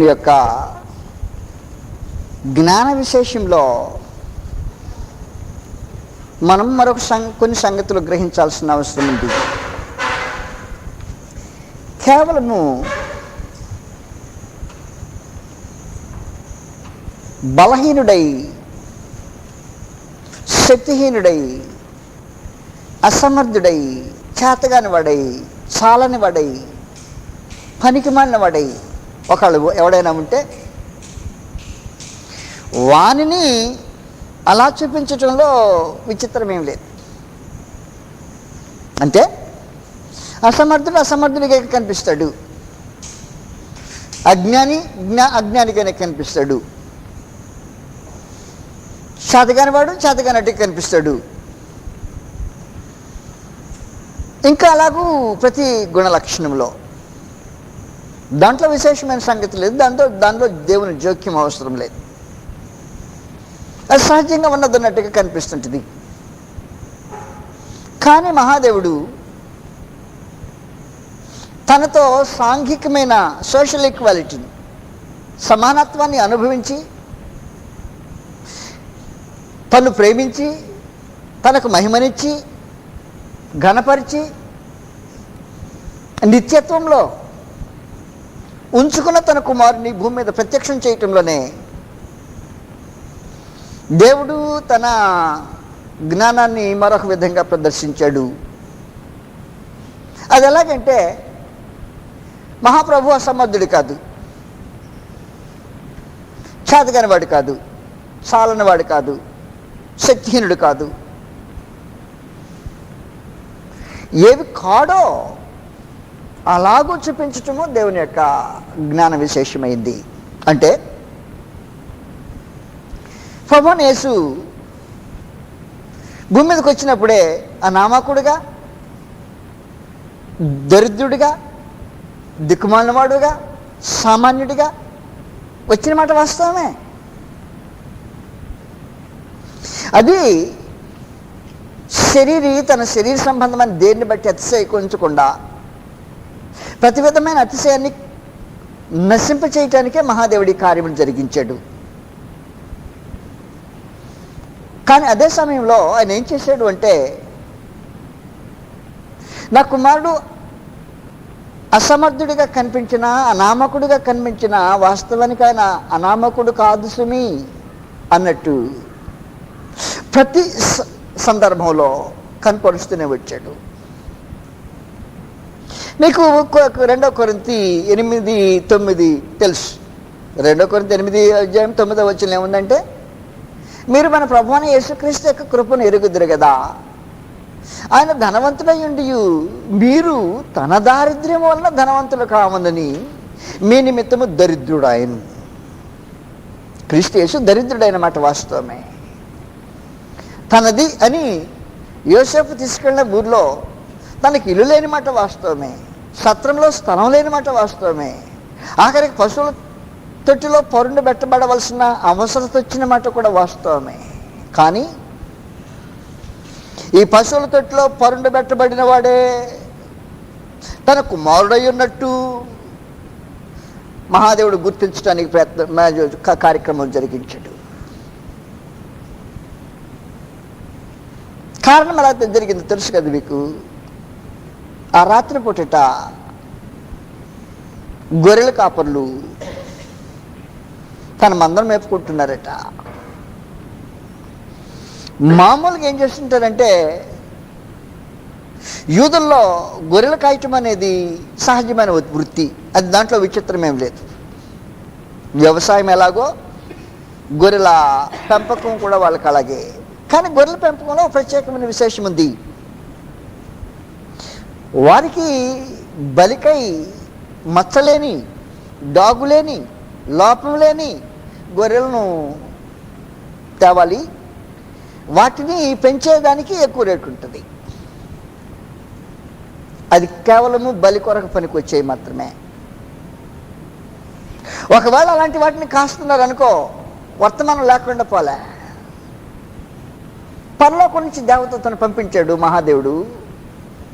యొక్క జ్ఞాన విశేషంలో మనం కొన్ని సంగతులు గ్రహించాల్సిన అవసరం ఉంది. కేవలము బలహీనుడై, శక్తిహీనుడై, అసమర్థుడై, చేతగాని వాడై, చాలని వాడై, పనికిమాలిన వాడై ఒకళ్ళు ఎవడైనా ఉంటే వానిని అలా చూపించటంలో విచిత్రం ఏం లేదు. అంటే అసమర్థుడిగా కనిపిస్తాడు, అజ్ఞానిగానే కనిపిస్తాడు, చేతగాని వాడు చేతగానట్టుగా కనిపిస్తాడు. ఇంకా అలాగూ ప్రతి గుణ లక్షణంలో దాంట్లో విశేషమైన సంగతి లేదు. దాంట్లో దేవుని జోక్యం అవసరం లేదు. అది సహజంగా ఉన్నదన్నట్టుగా కనిపిస్తుంటుంది. కానీ మహాదేవుడు తనతో సాంఘికమైన సోషల్ ఈక్వాలిటీని, సమానత్వాన్ని అనుభవించి, తను ప్రేమించి, తనకు మహిమనిచ్చి, ఘనపరిచి, నిత్యత్వంలో ఉంచుకున్న తన కుమారుని భూమి మీద ప్రత్యక్షం చేయటంలోనే దేవుడు తన జ్ఞానాన్ని మరొక విధంగా ప్రదర్శించాడు. అది ఎలాగంటే మహాప్రభు అసమర్థుడు కాదు, చేతగానివాడు కాదు, చాలనివాడు కాదు, శక్తిహీనుడు కాదు. ఏవి కాడో అలాగూ చూపించటము దేవుని యొక్క జ్ఞాన విశేషమైంది. అంటే ప్రభువైన యేసు భూమి మీదకి వచ్చినప్పుడే అనామకుడుగా, దరిద్రుడిగా, దిక్కుమాలినవాడుగా, సామాన్యుడిగా వచ్చిన మాట వాస్తవమే. అది తన శరీర సంబంధమైన దేన్ని బట్టి అతిశయించకుండా ప్రతి విధమైన అతిశయాన్ని నశింప చేయటానికే మహాదేవుడి కార్యములు జరిగించాడు. కానీ అదే సమయంలో ఆయన ఏం చేశాడు అంటే, నా కుమారుడు అసమర్థుడిగా కనిపించిన, అనామకుడిగా కనిపించిన, వాస్తవానికి ఆయన అనామకుడు కాదు సుమి అన్నట్టు ప్రతి సందర్భంలో కనపరుస్తూనే వచ్చాడు. మీకు 2 కొరింథీ 8:9 తెలుసు. 2 కొరింథీ 8:9 ఏముందంటే, మీరు మన ప్రభువైన యేసుక్రీస్తు యొక్క కృపను ఎరుగుదురు కదా, ఆయన ధనవంతుడై ఉండి మీరు తన దారిద్ర్యం వలన ధనవంతులు కావద్దని మీ నిమిత్తము దరిద్రుడు ఆయన. క్రీస్తు యేసు దరిద్రుడైన మాట వాస్తవమే. తనది అని యోసేపు తీసుకెళ్ళిన ఊర్లో తనకి ఇల్లు లేని మాట వాస్తవమే, సత్రంలో స్థలం లేని మాట వాస్తవమే, ఆఖరికి పశువుల తొట్టిలో పరుండు పెట్టబడవలసిన అవసరత వచ్చిన మాట కూడా వాస్తవమే. కానీ ఈ పశువుల తొట్టిలో పరుండు పెట్టబడిన వాడే తన కుమారుడై ఉన్నట్టు మహాదేవుడు గుర్తించడానికి కార్యక్రమం జరిగించాడు. కారణం ఎలా జరిగింది తెలుసు కదా మీకు. ఆ రాత్రి పూటట గొర్రెల కాపర్లు తన మందరం మేపుకుంటున్నారట. మామూలుగా ఏం చేస్తుంటారంటే, యూదుల్లో గొర్రెల కాయటం అనేది సహజమైన వృత్తి, అది దాంట్లో విచిత్రం ఏం లేదు. వ్యవసాయం ఎలాగో గొర్రెల పెంపకం కూడా వాళ్ళకి అలాగే. కానీ గొర్రెల పెంపకంలో ప్రత్యేకమైన విశేషం ఉంది. వారికి బలికై మచ్చలేని, డాగులేని, లోపం లేని గొర్రెలను తేవాలి. వాటిని పెంచేదానికి ఎక్కువ రేటు ఉంటుంది. అది కేవలము బలి కొరకు పనికి వచ్చేవి మాత్రమే. ఒకవేళ అలాంటి వాటిని కాస్తున్నారు అనుకో, వర్తమానం లేకుండా పోలే. పరలోకం నుంచి దేవతను పంపించాడు మహాదేవుడు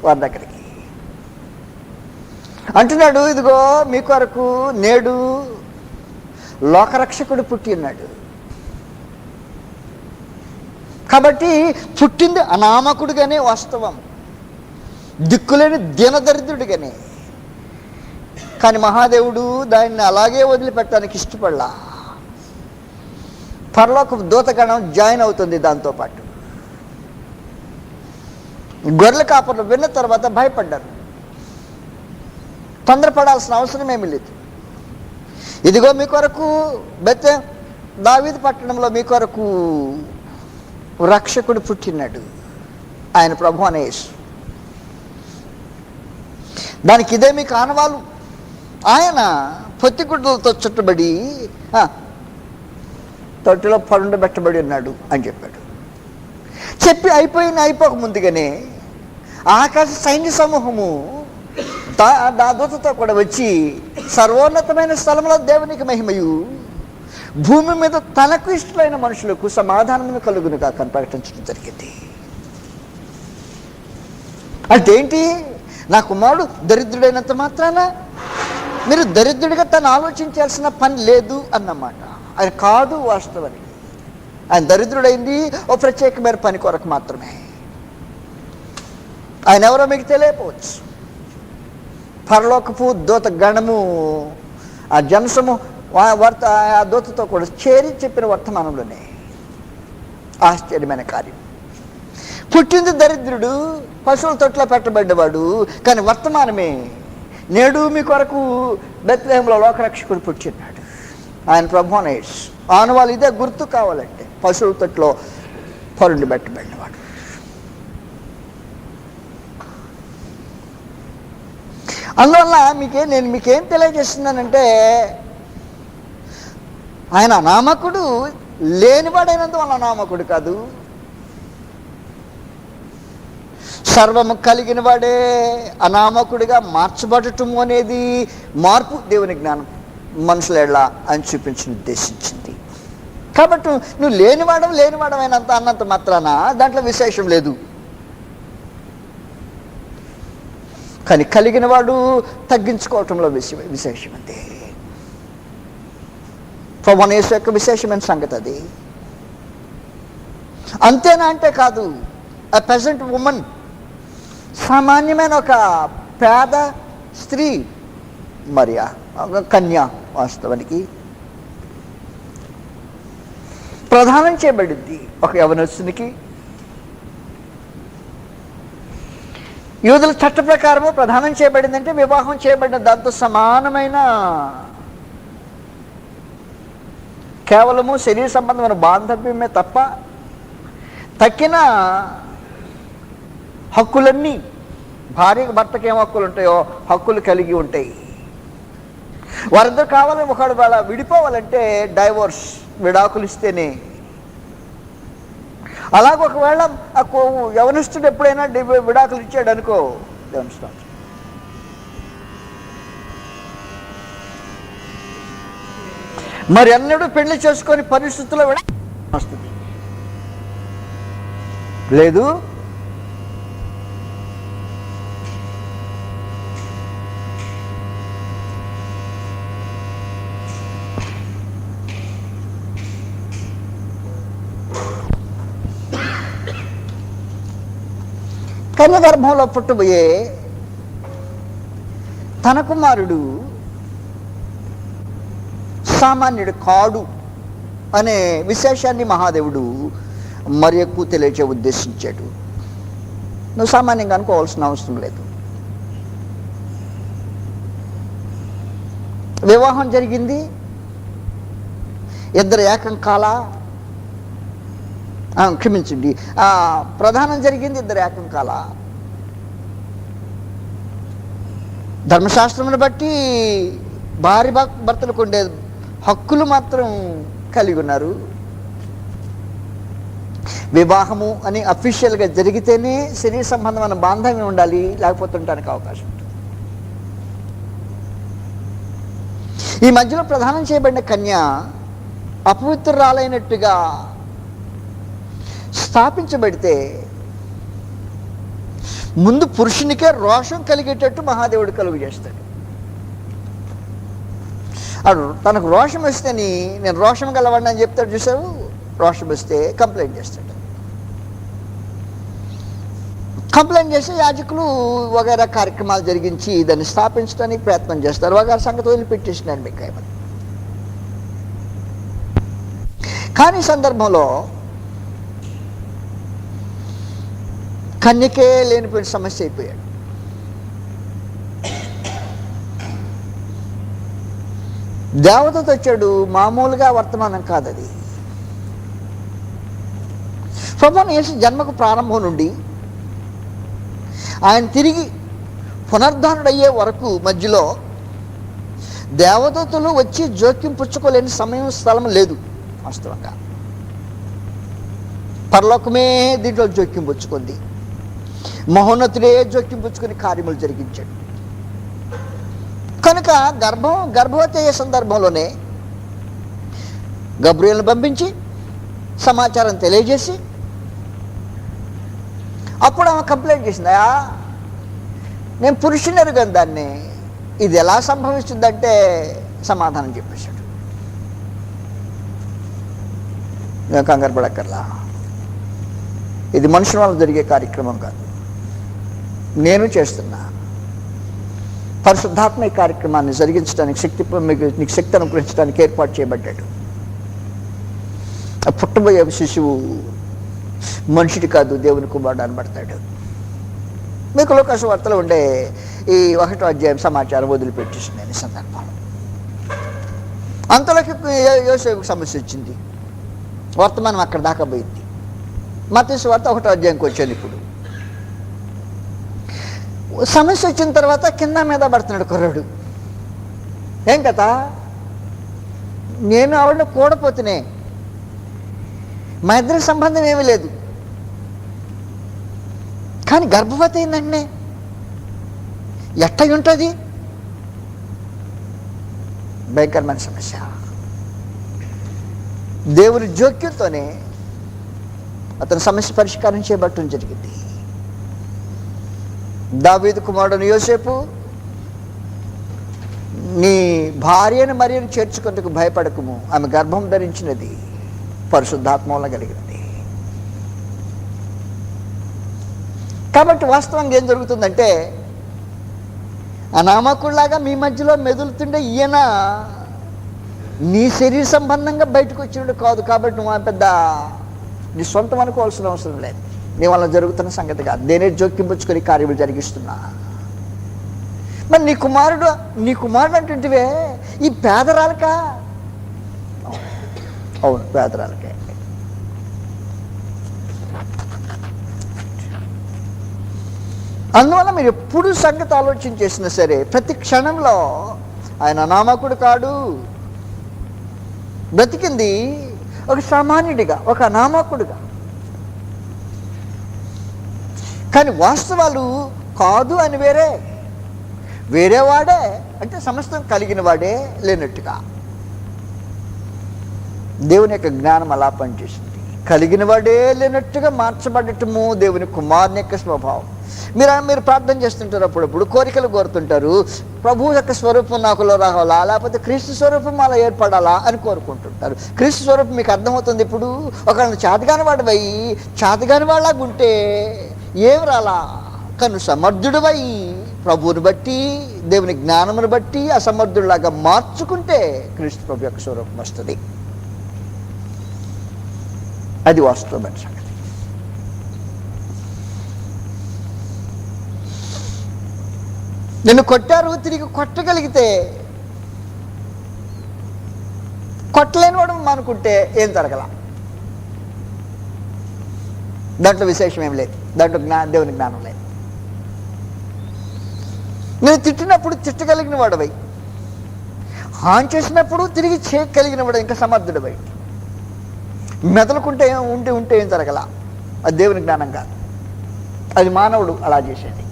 వారి దగ్గరికి. అంటున్నాడు, ఇదిగో మీ కొరకు నేడు లోకరక్షకుడు పుట్టి ఉన్నాడు. కాబట్టి పుట్టింది అనామకుడుగానే వాస్తవం, దిక్కులేని దీనదరిద్రుడిగానే. కానీ మహాదేవుడు దాన్ని అలాగే వదిలిపెట్టడానికి ఇష్టపడలా. పరలోక దూతగణం జాయిన్ అవుతుంది దాంతోపాటు. గొర్రెల కాపర్లు విన్న తర్వాత భయపడ్డారు. తొందరపడాల్సిన అవసరం ఏమీ లేదు. ఇదిగో మీ కొరకు దావీదు పట్టణంలో మీ కొరకు రక్షకుడు పుట్టినాడు, ఆయన ప్రభు అనే యేసు. దానికి ఇదే మీకు ఆనవాలు. ఆయన పొత్తిగుడ్డలతో చుట్టబడి తొట్టిలో పరుండబెట్టబడి ఉన్నాడు అని చెప్పాడు. చెప్పి అయిపోక ముందుగానే ఆకాశ సైన్య సమూహము ఆ దూతతో కూడా వచ్చి సర్వోన్నతమైన స్థలంలో దేవునికి మహిమయు, భూమి మీద తనకు ఇష్టమైన మనుషులకు సమాధానమును కలుగునుగా అని ప్రకటించడం జరిగింది. అంటే ఏంటి? నా కుమారుడు దరిద్రుడైనంత మాత్రాన మీరు దరిద్రుడిగా తను ఆలోచించాల్సిన పని లేదు అన్నమాట. ఆయన కాదు వాస్తవానికి. ఆయన దరిద్రుడైంది ఓ ప్రత్యేకమైన పని కొరకు మాత్రమే. ఆయన ఎవరో మీకు తెలియకపోవచ్చు. పరలోకపు దూత గణము ఆ జనసము ఆ దూతతో కూడా చేరి చెప్పిన వర్తమానంలోనే ఆశ్చర్యమైన కార్యం. పుట్టింది దరిద్రుడు, పశువుల తొట్లో పెట్టబడ్డవాడు. కానీ వర్తమానమే, నేడు మీ కొరకు బెత్లెహేములో లోకరక్షకుడు పుట్టినాడు, ఆయన ప్రభు అనే యేసు. ఆనవాళ్ళు ఇదే గుర్తు కావాలంటే పశువుల తొట్లో పరుండి పెట్టబడినవాడు. అందువల్ల నేను మీకేం తెలియజేస్తున్నానంటే, ఆయన అనామకుడు, లేనివాడైనందువల్ల అనామకుడు కాదు, సర్వము కలిగిన వాడే అనామకుడిగా మార్చబడటము అనేది మార్పు దేవుని జ్ఞానం మనుషుల ఎడల అని చూపించి ఉద్దేశించింది. కాబట్టి నువ్వు లేనివాడమైనంత అన్నంత మాత్రాన దాంట్లో విశేషం లేదు. కానీ కలిగిన వాడు తగ్గించుకోవటంలో విశేషం అంతే. ప్రభువైన యేసు యొక్క విశేషమైన సంగతి అది. అంతేనా అంటే కాదు. ఆ పెజెంట్ ఉమెన్, సామాన్యమైన ఒక పేద స్త్రీ, మరియా ఒక కన్య, వాస్తవానికి ప్రదానం చేయబడింది ఒక యవనస్తునికి. యూదుల చట్ట ప్రకారము ప్రదానం చేయబడిందంటే వివాహం చేయబడిన దాంతో సమానమైన కేవలము శరీర సంబంధమైన బాంధవ్యమే తప్ప తక్కిన హక్కులన్నీ భార్యకు భర్తకి ఏం హక్కులు ఉంటాయో హక్కులు కలిగి ఉంటాయి. వారిద్దరు కావాలని ఒకడు వాళ్ళ విడిపోవాలంటే డైవోర్స్, విడాకులు ఇస్తేనే. అలాగ ఒకవేళ యవనస్తుడు ఎప్పుడైనా విడాకులు ఇచ్చాడు అనుకో, యవనస్తుడు మరి అన్నడు పెళ్లి చేసుకొని పరిస్థితుల్లో వస్తుంది లేదు. కన్య గర్భంలో పుట్టబోయే తన కుమారుడు సామాన్యుడు కాడు అనే విశేషాన్ని మహాదేవుడు మరియకు తెలియచే ఉద్దేశించాడు. నువ్వు సామాన్యంగా అనుకోవాల్సిన అవసరం లేదు. వివాహం జరిగింది, ఇద్దరు ఏకం కాలా, క్షమించండి, ప్రధానం జరిగింది, ఇద్దరు ఏకం కాలా. ధర్మశాస్త్రమును బట్టి భార్య భర్తలకు ఉండే హక్కులు మాత్రం కలిగి ఉన్నారు. వివాహము అని అఫీషియల్గా జరిగితేనే శరీర సంబంధమైన బాంధవ్యం ఉండాలి, లేకపోతే ఉండడానికి అవకాశం ఉంటుంది. ఈ మధ్యలో ప్రదానం చేయబడిన కన్య అపవిత్రురాలైనట్టుగా స్థాపించబడితే ముందు పురుషునికే రోషం కలిగేటట్టు మహాదేవుడు కలుగు చేస్తాడు. తనకు రోషం వస్తేని నేను రోషం గలవాడిని అని చెప్తాడు చూసావు. రోషం వస్తే కంప్లైంట్ చేస్తాడు. కంప్లైంట్ చేసి యాజకులు వగైరా కార్యక్రమాలు జరిగించి దాన్ని స్థాపించడానికి ప్రయత్నం చేస్తారు. వగైరా సంగతి వదిలిపెట్టేసినాడు మీకు. కానీ ఈ సందర్భంలో కన్యకే లేనిపోయిన సమస్య అయిపోయాడు. దేవతతో వచ్చాడు, మామూలుగా వర్తమానం కాదు అది. ప్రభువైన యేసు జన్మకు ప్రారంభం నుండి ఆయన తిరిగి పునరుద్ధానుడయ్యే వరకు మధ్యలో దేవదూతలు వచ్చి జోక్యం పుచ్చుకోలేని సమయం, స్థలం లేదు. వాస్తవంగా పరలోకమే దీంట్లో జోక్యం పుచ్చుకుంది. మహోన్నతుడే జోక్యం పుచ్చుకుని కార్యములు జరిగించాడు. కనుక గర్భవతి అయ్యే సందర్భంలోనే గబ్రియల్ని పంపించి సమాచారం తెలియజేసి అప్పుడు ఆమె కంప్లైంట్ చేసిందా, నేను పురుషుని ఎరుగను దాన్ని, ఇది ఎలా సంభవిస్తుందంటే సమాధానం చెప్పేశాడు. నేను కంగారు పడక్కర్లా, ఇది మనుషుల వల్ల జరిగే కార్యక్రమం కాదు, నేను చేస్తున్నా. పరిశుద్ధాత్మ ఈ కార్యక్రమాన్ని జరిగించడానికి నీకు శక్తి అనుగ్రహించడానికి ఏర్పాటు చేయబడ్డాడు. పుట్టబోయే శిశువు మనుషుడి కాదు, దేవుని కుమారుడు అనబడతాడు. మీకు లోకాసు వార్తలో ఉండే ఈ 1వ అధ్యాయం సమాచారం వదిలిపెట్టేసింది ఈ సందర్భంలో. అంతలోకి యోసేపుకు సమస్య వచ్చింది. వర్తమానం అక్కడ దాకా పోయింది. మత్తయి వార్త 1వ అధ్యాయంకి వచ్చాను. ఇప్పుడు సమస్య వచ్చిన తర్వాత కింద మీద పడుతున్నాడు కుర్రాడు. ఏం కదా, నేను ఆవిడని కూడపోతునే, మా ఇద్దరి సంబంధం ఏమీ లేదు, కానీ గర్భవతి అయిందండి, ఎట్టయి ఉంటుంది? భయంకరమైన సమస్య. దేవుని జోక్యంతోనే అతని సమస్య పరిష్కారం చేయబట్టడం జరిగింది. దావీదు కుమారుడు యోసేపు, నీ భార్యను మరియను చేర్చుకుందుకు భయపడకుము, ఆమె గర్భం ధరించినది పరిశుద్ధాత్మ వల్ల కలిగినది. కాబట్టి వాస్తవంగా ఏం జరుగుతుందంటే, అనామకుడిలాగా మీ మధ్యలో మెదులుతుండే ఈయన నీ శరీర సంబంధంగా బయటకు వచ్చినట్టు కాదు. కాబట్టి నువ్వు పెద్ద నీ సొంతం అనుకోవాల్సిన అవసరం లేదు. నీ వల్ల జరుగుతున్న సంగతి కాదు, నేనే జోక్యం పుచ్చుకొని కార్యములు జరిగిస్తున్నా. మరి నీ కుమారుడు అంటుంటివే ఈ పేదరాలకా? అవును, పేదరాలకే. అందువల్ల మీరు ఎప్పుడు సంగతి ఆలోచన చేసినా సరే ప్రతి క్షణంలో ఆయన అనామకుడు కాడు, బ్రతికింది ఒక సామాన్యుడిగా, ఒక అనామకుడుగా. కానీ వాస్తవాలు కాదు అని వేరేవాడే అంటే సమస్తం కలిగిన వాడే లేనట్టుగా. దేవుని యొక్క జ్ఞానం అలా పనిచేసింది. కలిగిన వాడే లేనట్టుగా మార్చబడటము దేవుని కుమారుని యొక్క స్వభావం. మీరు ప్రార్థన చేస్తుంటారు, అప్పుడప్పుడు కోరికలు కోరుతుంటారు. ప్రభువు యొక్క స్వరూపం నాకులో రావాలా, లేకపోతే క్రీస్తు స్వరూపం అలా ఏర్పడాలా అని కోరుకుంటుంటారు. క్రీస్తు స్వరూపం మీకు అర్థమవుతుంది. ఇప్పుడు ఒకళ్ళని చేతగాని వాడివై చేతగాని వాళ్ళగా ఉంటే ఏం రాలా, కను సమర్థుడివై ప్రభువుని బట్టి దేవుని జ్ఞానమును బట్టి అసమర్థుడిలాగా మార్చుకుంటే క్రీస్తు ప్రభు యొక్క స్వరూపం వస్తుంది. అది వాస్తవమైన సంగతి. నిన్ను కొట్టారు, తిరిగి కొట్టగలిగితే, కొట్టలేని వాడు అనుకుంటే ఏం జరగల. దాంట్లో విశేషం ఏం లేదు, దాంట్లో దేవుని జ్ఞానం లేదు. నేను తిట్టినప్పుడు తిట్టగలిగిన వాడువై, హాన్ చేసినప్పుడు తిరిగి చేయగలిగిన వాడు ఇంకా సమర్థుడివై. మెదలుకుంటే ఉంటే ఏం జరగల. అది దేవుని జ్ఞానం కాదు, అది మానవుడు అలా చేసేది.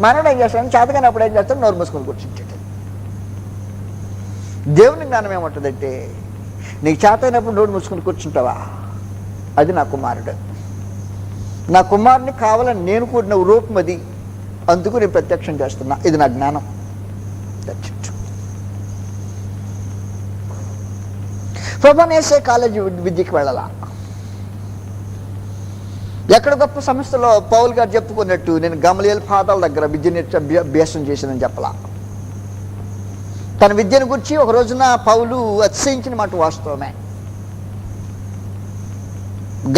మానవుడు ఏం చేస్తాడు, చేతగానప్పుడు ఏం చేస్తాడు, నోరు మూసుకొని కూర్చుంటాడు. దేవుని జ్ఞానం ఏమంటుందంటే, నీకు చేత అయినప్పుడు నోరు మూసుకొని కూర్చుంటావా, అది నా కుమారుడు. నా కుమారుని కావాలని నేను కూడిన రూపం అది, అందుకు నేను ప్రత్యక్షం చేస్తున్నా. ఇది నా జ్ఞానం. ప్రభువుని యేసే కాలేజీ విద్యకి వెళ్ళాల. ఎక్కడ గొప్ప సంస్థలో పౌలు గారు చెప్పుకున్నట్టు నేను గమలీయేలు పాదాల దగ్గర విద్య నేర్చి అభ్యాసం చేశానని చెప్పలా. తన విద్యను గురించి ఒక రోజున పౌలు అతిశయించిన మాట వాస్తవమే.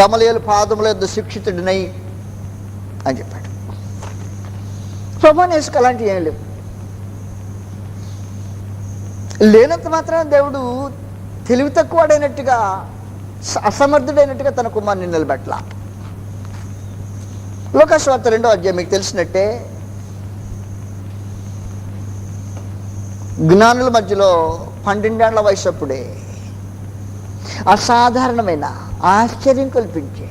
గమలీయేలు పాదముల యొద్ద శిక్షితుడినై అని చెప్పాడు. ప్రభువుని యేసుకు అలాంటివి ఏం లేవు. లేనంత మాత్రం దేవుడు తెలివి తక్కువడైనట్టుగా అసమర్థుడైనట్టుగా తన కుమారుని నిలబెట్టలా. లూకాసు వార్త 2వ అధ్యాయం మీకు తెలిసినట్టే జ్ఞానుల మధ్యలో 12 ఏళ్ల వయసు అప్పుడే అసాధారణమైన ఆశ్చర్యం కల్పించే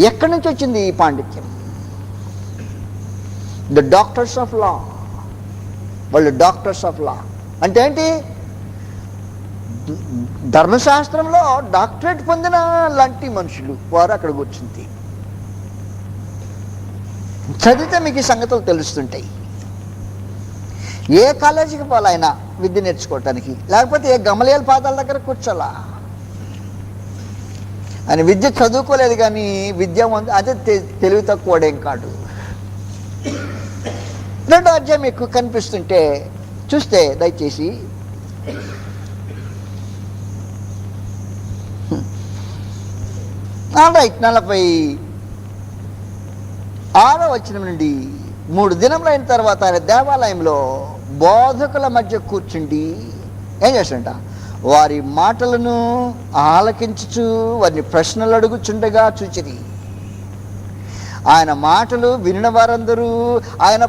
ఎక్కడి నుంచి వచ్చింది ఈ పాండిత్యం? The doctors of law. వాళ్ళు డాక్టర్స్ ఆఫ్ లా అంటే ఏంటి? ధర్మశాస్త్రంలో డాక్టరేట్ పొందిన లాంటి మనుషులు వారు అక్కడ కూర్చుంది. చదివితే మీకు ఈ సంగతులు తెలుస్తుంటాయి. ఏ కాలేజీకి పోవాలైనా విద్య నేర్చుకోవటానికి, లేకపోతే ఏ గమలీయేలు పాదాల దగ్గర కూర్చోలా. ఆయన విద్య చదువుకోలేదు కానీ విద్య అదే తెలివి తక్కువడేం కాదు. 2వ అధ్యాయం మీకు కనిపిస్తుంటే చూస్తే దయచేసి రైట్ 46వ వచనం నుండి 3 దినములైన తర్వాత ఆయన దేవాలయంలో బోధకుల మధ్య కూర్చుండి ఏం చేస్తాడంట? వారి మాటలను ఆలకించుచు వారిని ప్రశ్నలు అడుగుచుండగా చూచిరి. ఆయన మాటలు వినిన వారందరూ ఆయన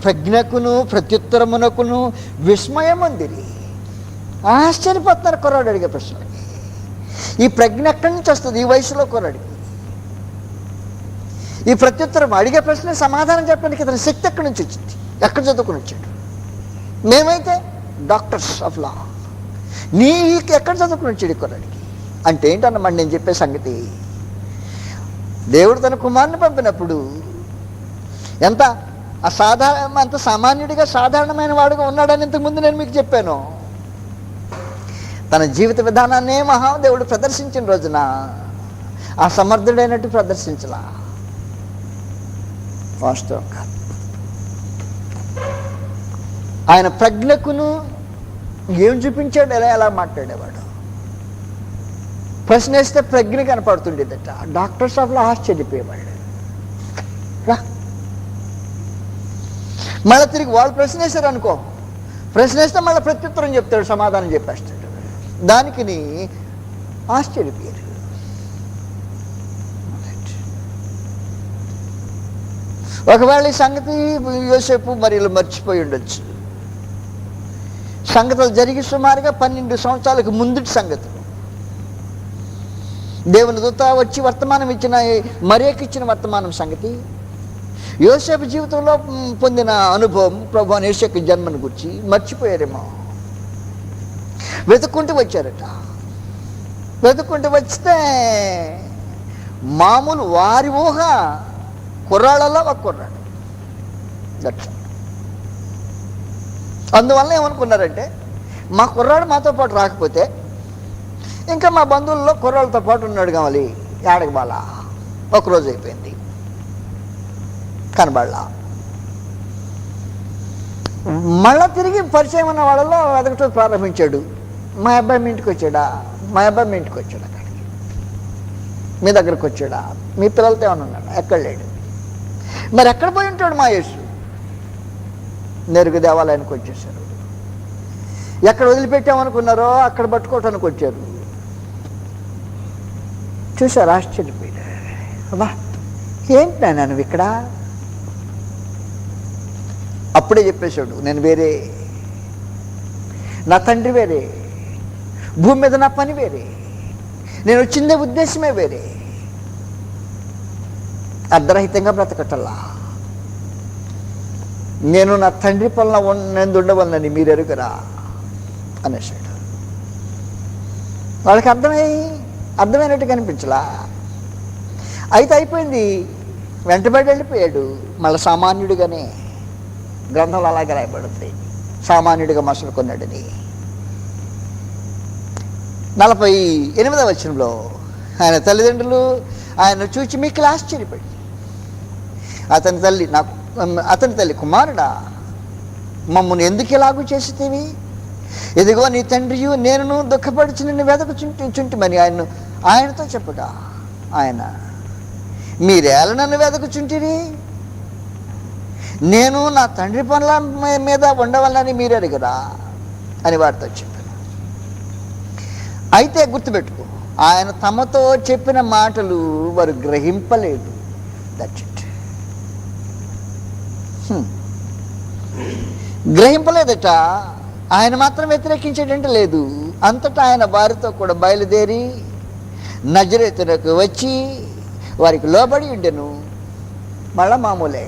ప్రజ్ఞకును ప్రత్యుత్తరమునకును విస్మయం అందిరి. ఆశ్చర్యపోతున్నారు కుర్రాడు అడిగే ప్రశ్నలకి. ఈ ప్రజ్ఞ ఎక్కడి నుంచి వస్తుంది? ఈ వయసులో కుర్రాడికి ఈ ప్రత్యుత్తరం అడిగే ప్రశ్న సమాధానం చెప్పడానికి ఇతని శక్తి ఎక్కడి నుంచి వచ్చింది? ఎక్కడ చదువుకుని వచ్చాడు? మేమైతే డాక్టర్స్ ఆఫ్ లా. నీకు ఎక్కడ చదువుకుని వచ్చాడు కుర్రాడికి? అంటే ఏంటన్నమాట నేను చెప్పే సంగతి. దేవుడు తన కుమారుని పంపినప్పుడు ఎంత అంత సామాన్యుడిగా సాధారణమైన వాడుగా ఉన్నాడని ఇంతకుముందు నేను మీకు చెప్పాను. తన జీవిత విధానాన్నే మహాదేవుడు ప్రదర్శించిన రోజున అసమర్థుడైనట్టు ప్రదర్శించలా. వాస్తవం కాదు. ఆయన ప్రజ్ఞకును ఏం చూపించాడు, ఎలా మాట్లాడేవాడు. ప్రశ్న వేస్తే ప్రజ్ఞ కనపడుతుండేదట. Doctors of law ఆశ్చర్యపోయేవాడు. మళ్ళీ తిరిగి వాళ్ళు ప్రశ్న వేశారు అనుకో, ప్రశ్న వేస్తే మళ్ళీ ప్రత్యుత్తరం చెప్తాడు, సమాధానం చెప్పేస్తాడు. దానికి ఆశ్చర్యపోయారు. ఒకవేళ ఈ సంగతి యోసేపు మరి మర్చిపోయి ఉండొచ్చు. సంగతులు జరిగి సుమారుగా 12 సంవత్సరాలకు ముందుటి సంగతులు. దేవుని దూత వచ్చి వర్తమానం ఇచ్చిన మరియకిచ్చిన వర్తమానం సంగతి, యోసేపు జీవితంలో పొందిన అనుభవం, ప్రభువైన యేసు జన్మను గురించి మర్చిపోయారేమో. వెతుక్కుంటూ వచ్చారట. వెతుక్కుంటూ వస్తే మామూలు వారి ఊహ కుర్రాళ్ళల్లో ఒక కుర్రాడు. అందువల్ల ఏమనుకున్నారంటే మా కుర్రాడు మాతో పాటు రాకపోతే ఇంకా మా బంధువుల్లో కుర్రాళ్ళతో పాటు ఉన్నాడు కావాలి. ఏడకి బాలా ఒకరోజు అయిపోయింది, కనబడలా. మళ్ళా తిరిగి పరిచయం ఉన్న వాళ్ళలో వెతకటం ప్రారంభించాడు. మా అబ్బాయి మీ ఇంటికి వచ్చాడా, మా అబ్బాయి మీ ఇంటికి వచ్చాడు, అక్కడికి మీ దగ్గరకు వచ్చాడా, మీ పిల్లలతో ఏమన్నా ఉన్నాడా? ఎక్కడ లేడు. మరి ఎక్కడ పోయి ఉంటాడు మా యేసు? నేరుగా దేవాలయానికి వచ్చేసారు. ఎక్కడ వదిలిపెట్టామనుకున్నారో అక్కడ పట్టుకోవటానికి వచ్చారు. చూసారు, ఆశ్చర్యపోయాడు. అబ్బా ఏంటి నాయన నువ్వు ఇక్కడ? అప్పుడే చెప్పేశాడు, నేను వేరే, నా తండ్రి వేరే, భూమి మీద నా పని వేరే, నేను వచ్చిందే ఉద్దేశమే వేరే, అర్ధరహితంగా బ్రతకటల్లా, నేను నా తండ్రి పనుల నేను ఉండవలనని మీరు ఎరుగరా అనేసాడు. వాళ్ళకి అర్థమైనట్టు కనిపించలా. అయితే అయిపోయింది, వెంటబడి వెళ్ళిపోయాడు. మళ్ళీ సామాన్యుడిగానే గ్రంథంలో అలాగే రాయబడుతుంది, సామాన్యుడిగా మసలుకున్నాడని. 48వ వచనంలో ఆయన తల్లిదండ్రులు ఆయన చూచి మిక్కిలి ఆశ్చర్యపడి, అతని తల్లి, కుమారుడా, మమ్మల్ని ఎందుకు ఇలాగూ చేసితివి? ఇదిగో నీ తండ్రియు నేనును దుఃఖపడిచి నిన్ను వెదకుచుంటిమని ఆయనతో చెప్పగా, ఆయన, మీరేళ నన్ను వెదకుచుంటిరి? నేను నా తండ్రి పనుల మీద ఉండవాలని మీరు అడిగరా అని వారితో చెప్పాను. అయితే గుర్తుపెట్టుకో, ఆయన తమతో చెప్పిన మాటలు వారు గ్రహింపలేదు. That's it. గ్రహింపలేదట. ఆయన మాత్రం వ్యతిరేకించేటంటే లేదు. అంతటా ఆయన వారితో కూడా బయలుదేరి నజరేతునకు వచ్చి వారికి లోబడి ఉండెను. మళ్ళా మామూలే,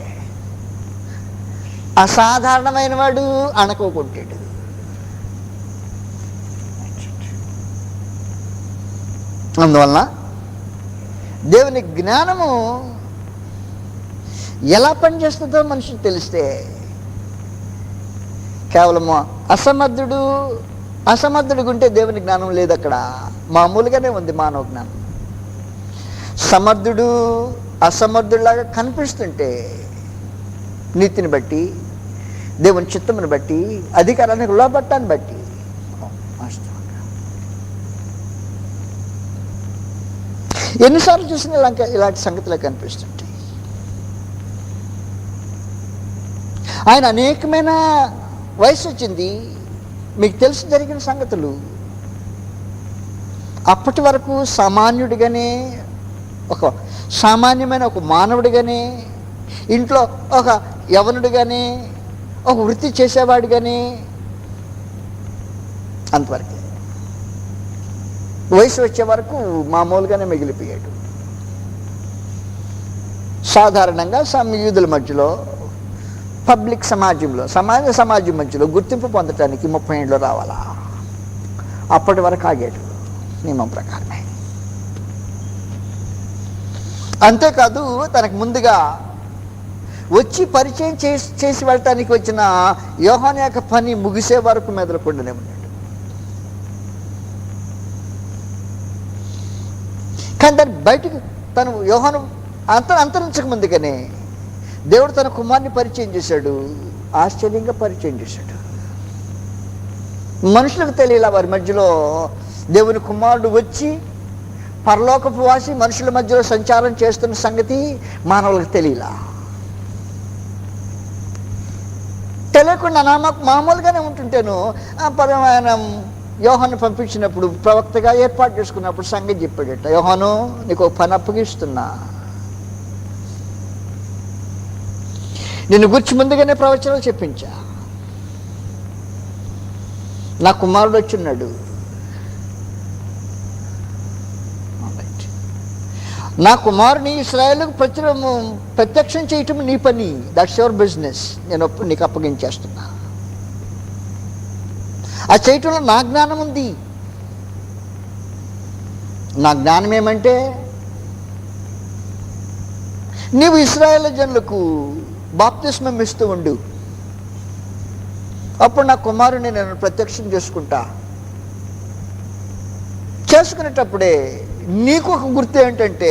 అసాధారణమైన వాడు అణకోకుంటాడు. అందువలన దేవుని జ్ఞానము ఎలా పనిచేస్తుందో మనిషికి తెలిస్తే, కేవలము అసమర్థుడిగా ఉంటే దేవుని జ్ఞానం లేదు. అక్కడ మామూలుగానే ఉంది మానవ జ్ఞానం. సమర్థుడు అసమర్థుడిలాగా కనిపిస్తుంటే, నీతిని బట్టి, దేవుని చిత్తమును బట్టి, అధికారానికి లోబట్టాన్ని బట్టి ఎన్నిసార్లు చూసినా ఇలాంటి సంగతులే కనిపిస్తుంటాయి. ఆయన అనేకమైన వయసు వచ్చింది, మీకు తెలిసి జరిగిన సంగతులు. అప్పటి వరకు సామాన్యుడిగానే, ఒక సామాన్యమైన ఒక మానవుడిగానే, ఇంట్లో ఒక యవనుడిగానే, ఒక వృత్తి చేసేవాడిగానే, అంతవరకే. వయసు వచ్చే వరకు మామూలుగానే మిగిలిపోయాడు. సాధారణంగా యూదుల మధ్యలో, పబ్లిక్ సమాజంలో, సమాజం మధ్యలో గుర్తింపు పొందటానికి 30 ఏళ్ళు రావాలా. అప్పటి వరకు ఆగాడు నియమం ప్రకారమే. అంతేకాదు, తనకు ముందుగా వచ్చి పరిచయం చేసి వెళ్ళటానికి వచ్చిన యోహాను యొక్క పని ముగిసే వరకు మెదలకుండానే ఉన్నాడు. కానీ దాన్ని బయటకు తను యోహాను అంతరించక ముందుగానే దేవుడు తన కుమారుని పరిచయం చేశాడు. ఆశ్చర్యంగా పరిచయం చేశాడు. మనుషులకు తెలియలా వారి మధ్యలో దేవుని కుమారుడు వచ్చి పరలోకపు వాసి మనుషుల మధ్యలో సంచారం చేస్తున్న సంగతి మానవులకు తెలియలా. తెలియకుండా మామూలుగానే ఉంటుంటేను ఆయన యోహాను పంపించినప్పుడు, ప్రవక్తగా ఏర్పాటు చేసుకున్నప్పుడు సంగతి చెప్పాడట, యోహాను, నీకు ఒక పని అప్పగిస్తున్నా, నిన్ను గురించి ముందుగానే ప్రవచనాలు చెప్పించా. నా కుమారుడు వచ్చిన్నాడు, నా కుమారుని ఇశ్రాయేలుకు ప్రత్యక్షం చేయటం నీ పని. That's your business. నేను నీకు అప్పగించేస్తున్నా. ఆ చేయటంలో నా జ్ఞానం ఉంది. నా జ్ఞానం ఏమంటే, నీవు ఇశ్రాయేలు జనులకు బాప్తిస్మం ఇస్తూ ఉండు, అప్పుడు నా కుమారుని నేను ప్రత్యక్షం చేసుకుంటా. చేసుకునేటప్పుడే నీకు ఒక గుర్తు ఏంటంటే,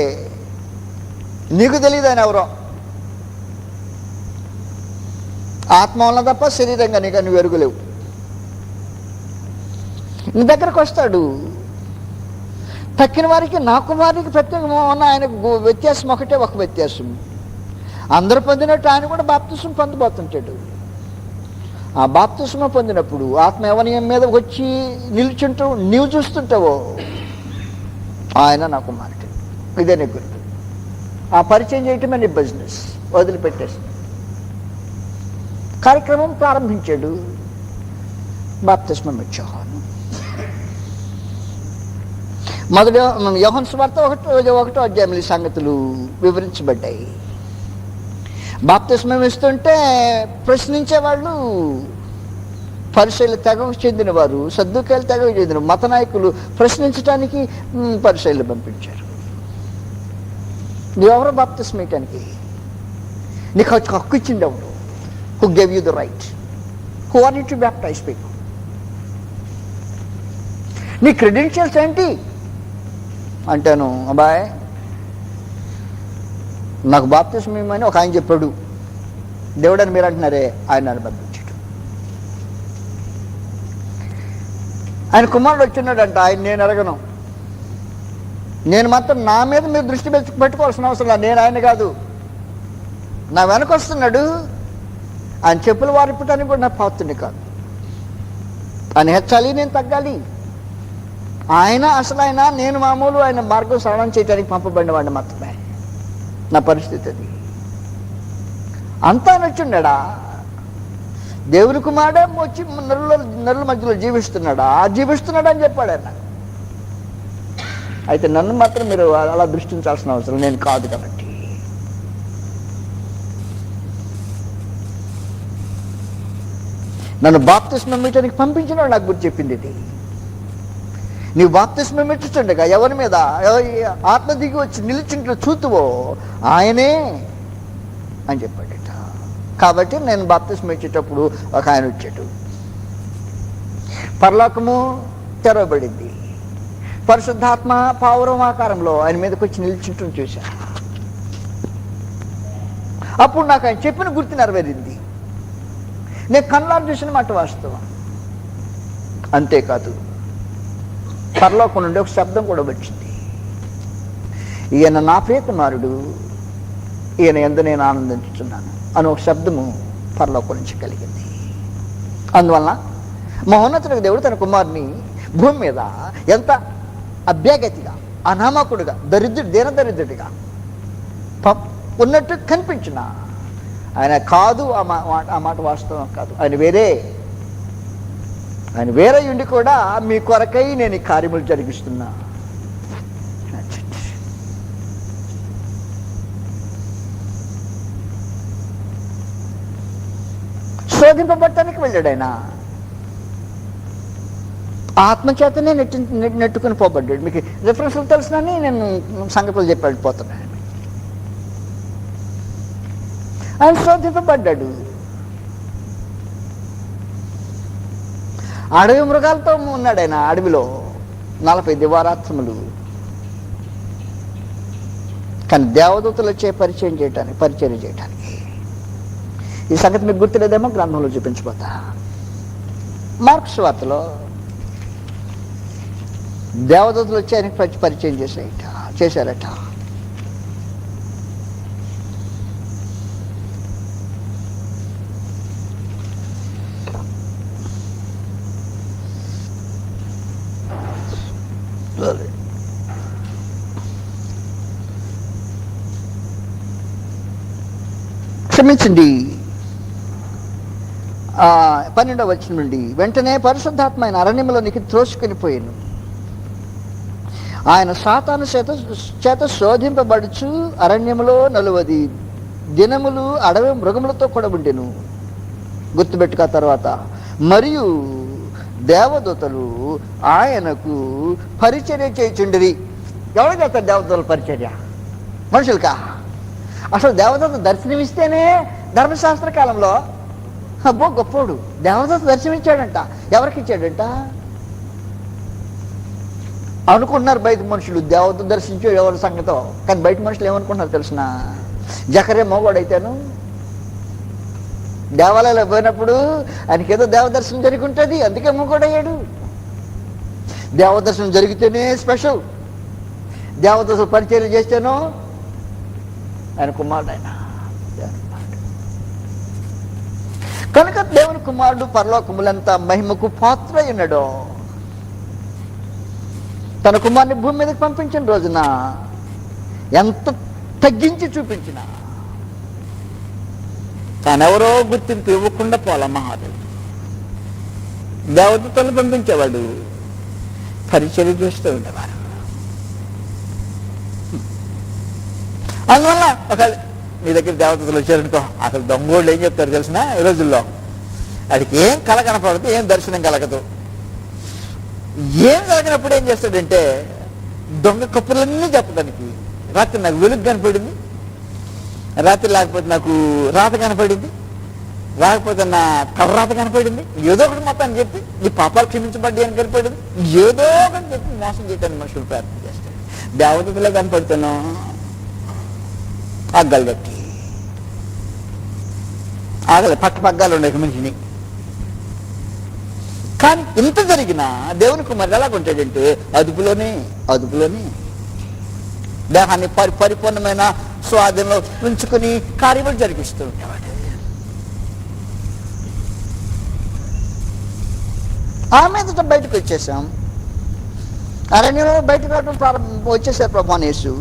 నీకు తెలియదు ఆయన ఎవరో. ఆత్మ వలన తప్ప శరీరంగా నీకు అన్ని వెరుగులేవు. నీ దగ్గరకు వస్తాడు. తక్కిన వారికి, నా కుమారునికి ప్రత్యేకంగా ఉన్న ఆయనకు వ్యత్యాసం ఒకటే, ఒక వ్యత్యాసం. అందరూ పొందినట్టు ఆయన కూడా బాప్తిస్మం పొందబోతుంటాడు. ఆ బాప్తిస్మం పొందినప్పుడు ఆత్మ యవనీయం మీద వచ్చి నిల్చుంటూ నీవు చూస్తుంటావో, ఆయన నా కుమారుడు. ఇదే నీ గుర్తు. ఆ పరిచయం చేయటమే నీ బిజినెస్. వదిలిపెట్టేసి కార్యక్రమం ప్రారంభించాడు. బాప్తిస్మం ఇచ్చాను. మొదటి యోహాను సువార్త 1వ అధ్యాయంలో ఈ సంగతులు వివరించబడ్డాయి. బాప్తిస్మం ఇస్తుంటే ప్రశ్నించేవాళ్ళు పరిసయ్యుల తెగకు చెందినవారు, సద్దూకాయల తెగకు చెందిన మత నాయకులు ప్రశ్నించడానికి పరిసయ్యులు పంపించారు. నువ్వెవరో బాప్తిస్మం ఇవ్వటానికి? నీకు హక్కు ఇచ్చింది ఎవరు? Who gave you the right? Who are you to baptize people? నీ క్రెడెన్షియల్స్ ఏంటి అంటాను. అబ్బాయ్ నాకు బాప్తిస్మం ఇమ్మని ఒక ఆయన చెప్పాడు, దేవుడు అని మీరు అంటున్నారే, ఆయన నన్ను పంపించాడు. ఆయన కుమారుడు వచ్చినాడంట, ఆయన నేను ఎరగను, నేను మాత్రం నా మీద మీరు దృష్టి పెట్టుకోవాల్సిన అవసరం లేదు, నేను ఆయన కాదు, నా వెనక వస్తున్నాడు, ఆయన చెప్పులు వారిపటానికి కూడా నా పాత్రుని కాదు, ఆయన హెచ్చాలి, నేను తగ్గాలి, ఆయన అసలు ఆయన, నేను మామూలు ఆయన మార్గం సరళం చేయడానికి పంపబడిన వాడిని మాత్రమే. నా పరిస్థితి అది. అంతా నచ్చుండా దేవుని కుమారుడే వచ్చి నరుల మధ్యలో జీవిస్తున్నాడా అని చెప్పాడు ఆయన. అయితే నన్ను మాత్రం మీరు అలా దృష్టించాల్సిన అవసరం నేను కాదు కాబట్టి. నన్ను బాప్తిస్మం ఇచ్చడానికి పంపించిన నాకు గుర్తు చెప్పింది ఇది. నీవు బాప్తిస్మం ఇచ్చుండగా ఎవరి మీద ఆత్మ దిగి వచ్చి నిలిచింట్లో చూతువో ఆయనే అని చెప్పాడట. కాబట్టి నేను బాప్తిస్మం ఇచ్చేటప్పుడు ఒక ఆయన వచ్చాడు, పరలోకము తెరవబడింది, పరిశుద్ధాత్మ పావురం ఆకారంలో ఆయన మీదకి వచ్చి నిలిచింటూ చూశాను. అప్పుడు నాకు ఆయన చెప్పిన గుర్తు నెరవేరింది. నేను కళ్ళారు చూసిన మాట వాస్తవం. అంతేకాదు, పరలోకం నుండి ఒక శబ్దం కూడా వచ్చింది, ఈయన నా ప్రియ కుమారుడు, ఈయన యందు నేను ఆనందించుతున్నాను అని ఒక శబ్దము పరలోకం నుంచి కలిగింది. అందువలన మహోన్నతుడికి దేవుడు తన కుమారుని భూమి మీద ఎంత అభ్యాగతిగా, అనామకుడిగా, దీనదరిద్రుడిగా ఉన్నట్టు కనిపించిన ఆయన కాదు. ఆ మాట వాస్తవం కాదు. ఆయన వేరే ఉండి కూడా మీ కొరకై నేను ఈ కార్యములు జరిగిస్తున్నా. శోధింపబట్టడానికి వెళ్ళాడు ఆయన. ఆత్మచేతనే నెట్టుకుని పోబడ్డాడు. మీకు రిఫరెన్స్లు తెలుసునని నేను సంగతులు చెప్పి వెళ్ళిపోతున్నాను. ఆయన శోధింపబడ్డాడు. అడవి మృగాలతో ఉన్నాడు ఆయన. అడవిలో 40 దివారాత్రములు. కానీ దేవదూతలు వచ్చే పరిచయం చేయటానికి. ఈ సంగతి మీకు గుర్తులేదేమో, గ్రంథంలో చూపించబోతా. మార్కు సువార్తలో దేవదూతలు వచ్చి ఆయనకి పరిచయం చేశారట. క్షమించండి, 12వ వచనం నుండి. వెంటనే పరిశుద్ధాత్మ ఆయన అరణ్యంలోనికి త్రోసుకొని పోయాను. ఆయన సాతాను చేత శోధింపబడుచు అరణ్యములో 40 దినములు అడవి మృగములతో కూడా ఉండెను. గుర్తుపెట్టుక తర్వాత, మరియు దేవదూతలు ఆయనకు పరిచర్య చేయుచుండిరి. ఎవరు చేస్తారు దేవదూతల పరిచర్య? మనుషులకా? అసలు దేవదూత దర్శనమిస్తేనే ధర్మశాస్త్ర కాలంలో అబ్బో గొప్పోడు దేవదూత దర్శనమిచ్చాడంట. ఎవరికి ఇచ్చాడంట అనుకుంటున్నారు బయట మనుషులు. దేవదూత దర్శించే ఎవరి సంగతో. కానీ బయట మనుషులు ఏమనుకుంటున్నారు తెలిసిన? జకరే మోగోడైతేను దేవాలయాలు పోయినప్పుడు ఆయనకి ఏదో దేవదర్శనం జరిగి ఉంటుంది, అందుకే మోగోడయ్యాడు. దేవదర్శనం జరిగితేనే స్పెషల్. దేవదర్శన పరిచయం చేస్తేనో ఆయన కుమారుడు. ఆయన కనుక దేవుని కుమారుడు పరలోకములంతా మహిమకు పాత్ర అయినాడో తన కుమారుని భూమి మీదకి పంపించిన రోజున ఎంత తగ్గించి చూపించిన తానెవరో గుర్తింపు ఇవ్వకుండా పోలా మహాదేవుడు. దేవదూతలను పంపించేవాడు, పరిచయం చేస్తూ ఉండేవారు. అందువల్ల ఒకవేళ నీ దగ్గర దేవతలు వచ్చారనుకో, అసలు దొంగోళ్ళు ఏం చెప్తారు తెలిసిన? ఈ రోజుల్లో వాడికి ఏం కళ కనపడదు, ఏం దర్శనం కలగదు. ఏం కలగనప్పుడు ఏం చేస్తాడంటే దొంగ కప్పులన్నీ చెప్పడానికి, రాత్రి నాకు వెలుగు కనపడింది, రాత్రి లేకపోతే నాకు రాత కనపడింది, రాకపోతే నా తలరాత కనపడింది, ఏదో ఒకటి మొత్తాన్ని చెప్పి నీ పాపాలు క్షమించబడ్డాయి అని కనపడింది, ఏదో ఒకటి చెప్పి మోసం చేయడానికి మనుషులు ప్రార్థన చేస్తారు. దేవతలో కనపడుతున్నాం పగ్గాలు కట్టి ఆగలే, పక్కలు ఉండే మనిషిని. కానీ ఇంత జరిగినా దేవుని కుమారుడు ఎలా ఉంటాడంటే అదుపులోనే దేహాన్ని పరిపూర్ణమైన స్వాధీనంలో ఉంచుకుని కార్యములు జరిగిస్తూ ఉండేవాడు. ఆ మీదట బయటకు వచ్చేసాం. అరణ్యంలో బయటకు రావడం వచ్చేసారు ప్రభువైన యేసు.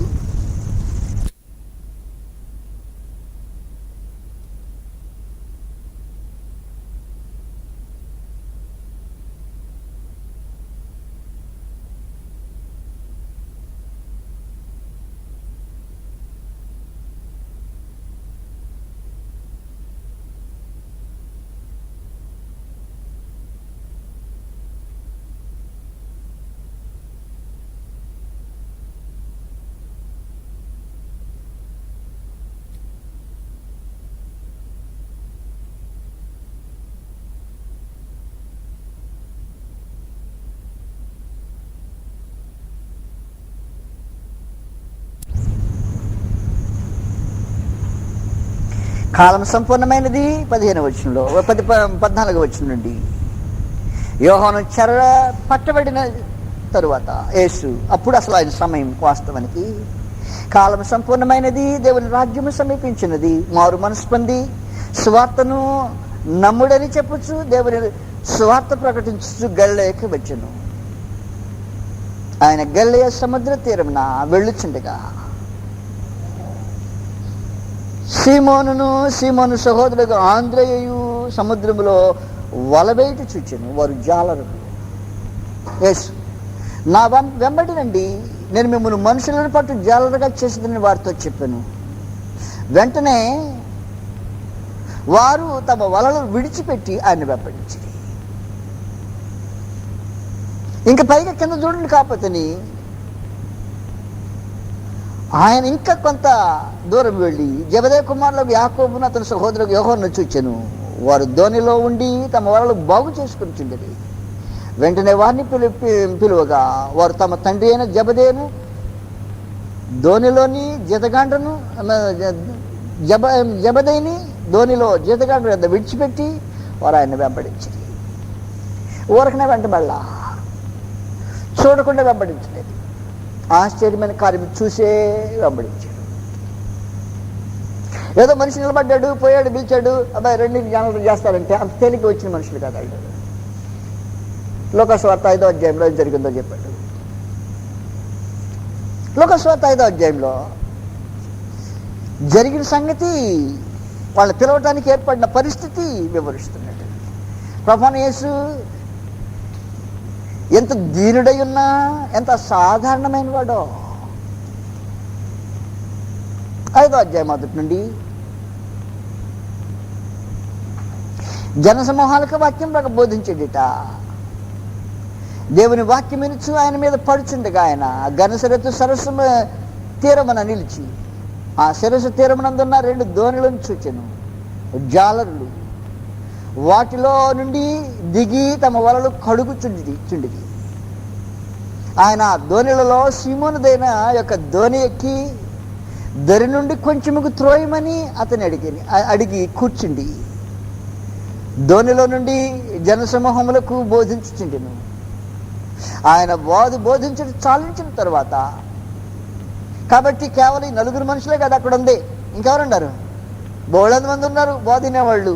కాలం సంపూర్ణమైనది 15వ వచనంలో 14వ వచనం నుండి. యోహాను చెర పట్టబడిన తరువాత యేసు, అప్పుడు అసలు ఆయన సమయం వాస్తవానికి కాలం సంపూర్ణమైనది, దేవుని రాజ్యము సమీపించినది, మారు మనసు పొంది సువార్తను నమ్ముడని చెప్పచ్చు, దేవుని సువార్త ప్రకటించు గలిలయకి వచ్చెను. ఆయన గలిలయ సముద్ర తీరమున వెళ్ళుచుండగా సీమోను సహోదరుడు ఆంద్రేయు సముద్రములో వలవేటి చూచెను. వారు జాలరులు. యేసు, నా వెంబడినండి, నేను మిమ్మల్ని మనుషులను పట్టు జాలరుగా చేసిందని వారితో చెప్పాను. వెంటనే వారు తమ వలలు విడిచిపెట్టి ఆయన వెంబడించారు. ఇంకా పైగా కింద చూడండి, కాకపోతే ఆయన ఇంకా కొంత దూరం వెళ్ళి జెబెదయి కుమారులకు యాకోబును అతని సహోదరులకు యోహానును చూచెను. వారు ధోనిలో ఉండి తమ వలలు బాగు చేసుకుంటుండేది. వెంటనే వారిని పిలువగా వారు తమ తండ్రి అయిన జెబెదయిను ధోనిలోని జతగాండ్రను జెబెదయిని ధోనిలో జతగాండ్ర వద్ద విడిచిపెట్టి వారు ఆయన వెంబడించారు. ఊరకనే వెంటబడలా, చూడకుండా వెంబడించలేదు. ఆశ్చర్యమైన కార్యం చూసే వెంబడించాడు. ఏదో మనిషి నిలబడ్డాడు, పోయాడు, పిలిచాడు, అబ్బాయి రెండు జ్ఞానం చేస్తారంటే అంత తేలిక వచ్చిన మనుషులు కాదు వాళ్ళు. లోకస్వార్త 5వ అధ్యాయంలో ఏం జరిగిందో చెప్పాడు. లోకస్వార్త 5వ అధ్యాయంలో జరిగిన సంగతి, వాళ్ళని పిలవటానికి ఏర్పడిన పరిస్థితి వివరిస్తున్నాడు. ప్రభువైన యేసు ఎంత దీనుడై ఉన్నా ఎంత సాధారణమైన వాడో. 5వ అధ్యాయం మొదటి నుండి జనసమూహాలకు వాక్యం బోధించేడిట. దేవుని వాక్యం వినుచు ఆయన మీద పడుచుండగా ఆయన ఘనసరస్సు సరస్సు తీరమున నిలిచి ఆ సరస్సు తీరమునందున్న 2 దోణులను చూచెను. జాలరులు వాటిలో నుండి దిగి తమ వలలు కడుగుచుండిది. ఆయన దోణిలలో సీమోనుదైన యొక్క దోణి ఎక్కి దరి నుండి కొంచెముకు త్రోయమని అతని అడిగి కూర్చుండి దోణిలో నుండి జనసమూహములకు బోధించుచుండెను. ఆయన బోధించడం చాలించిన తర్వాత, కాబట్టి కేవలం 4 మనుషులే కదా అక్కడ ఉంది, ఇంకెవరున్నారు? బోళ్ళంత మంది ఉన్నారు బోధినేవాళ్ళు.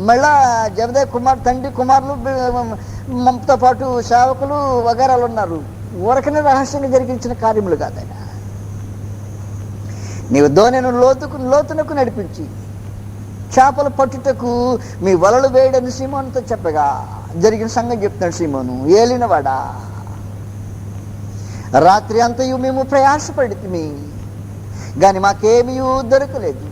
మళ్ళా జెబెదయి తండ్రి కుమారులు మనతో పాటు సేవకులు వగేరాలు ఉన్నారు. ఊరకనే రహస్యంగా జరిగించిన కార్యములు కాదైనా. నీవు దోణిను లోతునకు నడిపించి చేపలు పట్టుటకు మీ వలలు వేయడని సీమోనుతో చెప్పగా జరిగిన సంగతి చెప్తున్నాడు. సీమోను, ఏలినవాడా, రాత్రి అంతయు మేము ప్రయాసపడితిమి కానీ మాకేమీ దొరకలేదు.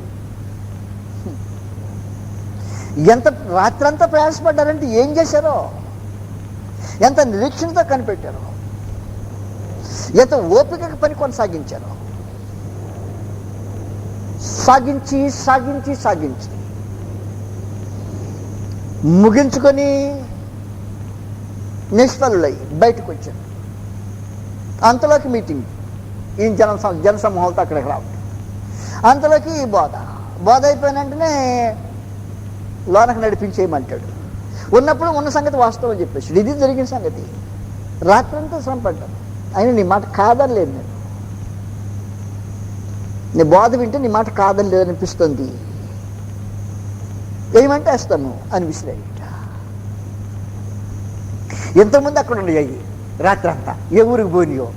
ఎంత రాత్రంతా ప్రయాసపడ్డారంటే ఏం చేశారో, ఎంత నిరీక్షణతో కనిపెట్టారో, ఎంత ఓపికగా పని కొనసాగించారో. సాగించి ముగించుకొని నిష్ఫలులై బయటకు వచ్చారు. అంతలోకి మీటింగ్, ఈ జనసమూహాలతో అక్కడికి రావడం, అంతలోకి ఈ బోధ అయిపోయిన వెంటనే లోనకు నడిపించేయమంటాడు. ఉన్నప్పుడు ఉన్న సంగతి వాస్తవం చెప్పేసి ఇది జరిగిన సంగతి. రాత్రంతా శ్రమ పడ్డాను, అయినా నీ మాట కాదని లేదు, నేను నీ బోధ వింటే నీ మాట కాదని లేదనిపిస్తుంది, ఏమంటే వేస్తాను అని విసిరాయి. ఎంతోమంది అక్కడ ఉండేవి రాత్రి అంతా, ఏ ఊరికి పోనియో.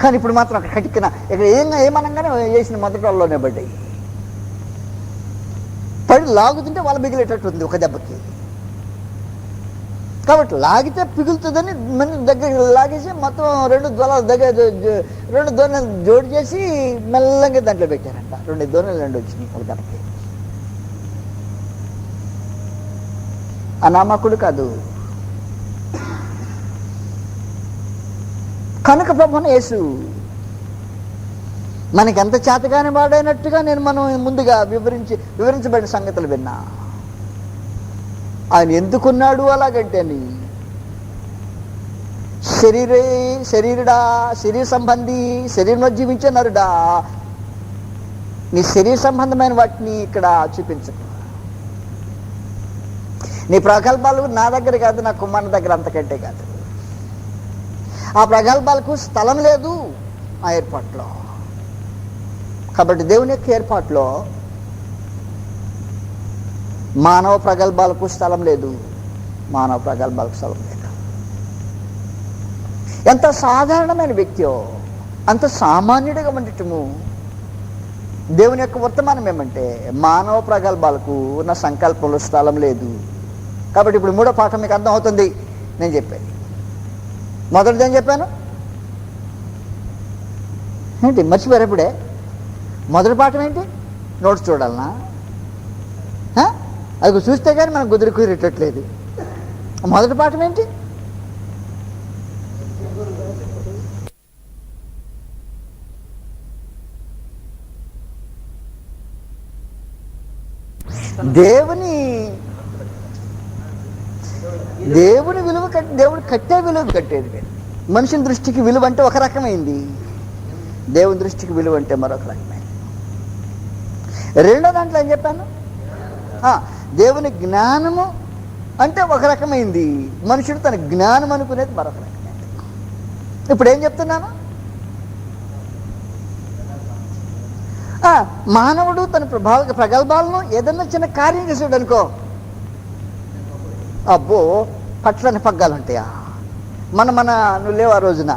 కానీ ఇప్పుడు మాత్రం అక్కడ కటిక్కిన ఇక్కడ ఏమనగానే వేసిన మొదటి వాళ్ళలోనే పడ్డాయి. పడి లాగుతుంటే వాళ్ళు మిగిలేటట్టు ఉంది ఒక దెబ్బకి. కాబట్టి లాగితే పిగులుతుందని మన దగ్గర లాగేసి మొత్తం రెండు దోణలు జోడి చేసి మెల్లగా దాంట్లో పెట్టారంట. 2 దోణలు వచ్చినాయి ఒక దెబ్బకి. అనామకుడు కాదు. కనుక ప్రభువున యేసు మనకెంత చేతగాని వాడైనట్టుగా మనం ముందుగా వివరించబడిన సంగతులు విన్నా. ఆయన ఎందుకున్నాడు అలాగంటే అని శరీరుడా, శరీర సంబంధి, శరీరంలో జీవించే నరుడా, నీ శరీర సంబంధమైన వాటిని ఇక్కడ చూపించకు. నీ ప్రగల్భాలు నా దగ్గర కాదు, నా కుమారుని దగ్గర అంతకంటే కాదు. ఆ ప్రగల్భాలకు స్థలం లేదు ఆ ఏర్పాట్లో. కాబట్టి దేవుని యొక్క ఏర్పాట్లో మానవ ప్రగల్భాలకు స్థలం లేదు, మానవ ప్రగల్భాలకు స్థలం లేదు. ఎంత సాధారణమైన వ్యక్తియో అంత సామాన్యుడిగా ఉండటము దేవుని యొక్క వర్తమానం ఏమంటే మానవ ప్రగల్భాలకు ఉన్న సంకల్పంలో స్థలం లేదు. కాబట్టి ఇప్పుడు 3వ పాఠం మీకు అర్థం అవుతుంది. నేను చెప్పాను మొదటిది ఏం చెప్పాను ఏంటి మర్చిపోయారు ఇప్పుడే? మొదటి పాఠం ఏంటి? నోట్స్ చూడాలనా? అది చూస్తే కానీ మనకు కుదిరెట్టట్లేదు. మొదటి పాఠం ఏంటి? దేవుని విలువ దేవుడు కట్టే విలువ కట్టేది. మనిషిని దృష్టికి విలువ అంటే ఒక రకమైంది, దేవుని దృష్టికి విలువ అంటే మరొక రకమైంది. రెండో దాంట్లో ఏం చెప్పాను? దేవుని జ్ఞానము అంటే ఒక రకమైంది, మనుషుడు తన జ్ఞానం అనుకునేది మరొక రకమైంది. ఇప్పుడు ఏం చెప్తున్నాను? మానవుడు తన ప్రగల్భాలను ఏదన్నా చిన్న కార్యం చేసాడు అనుకో, అబ్బో పట్లని పగ్గాలు ఉంటాయా? నువ్వు లేవు ఆ రోజున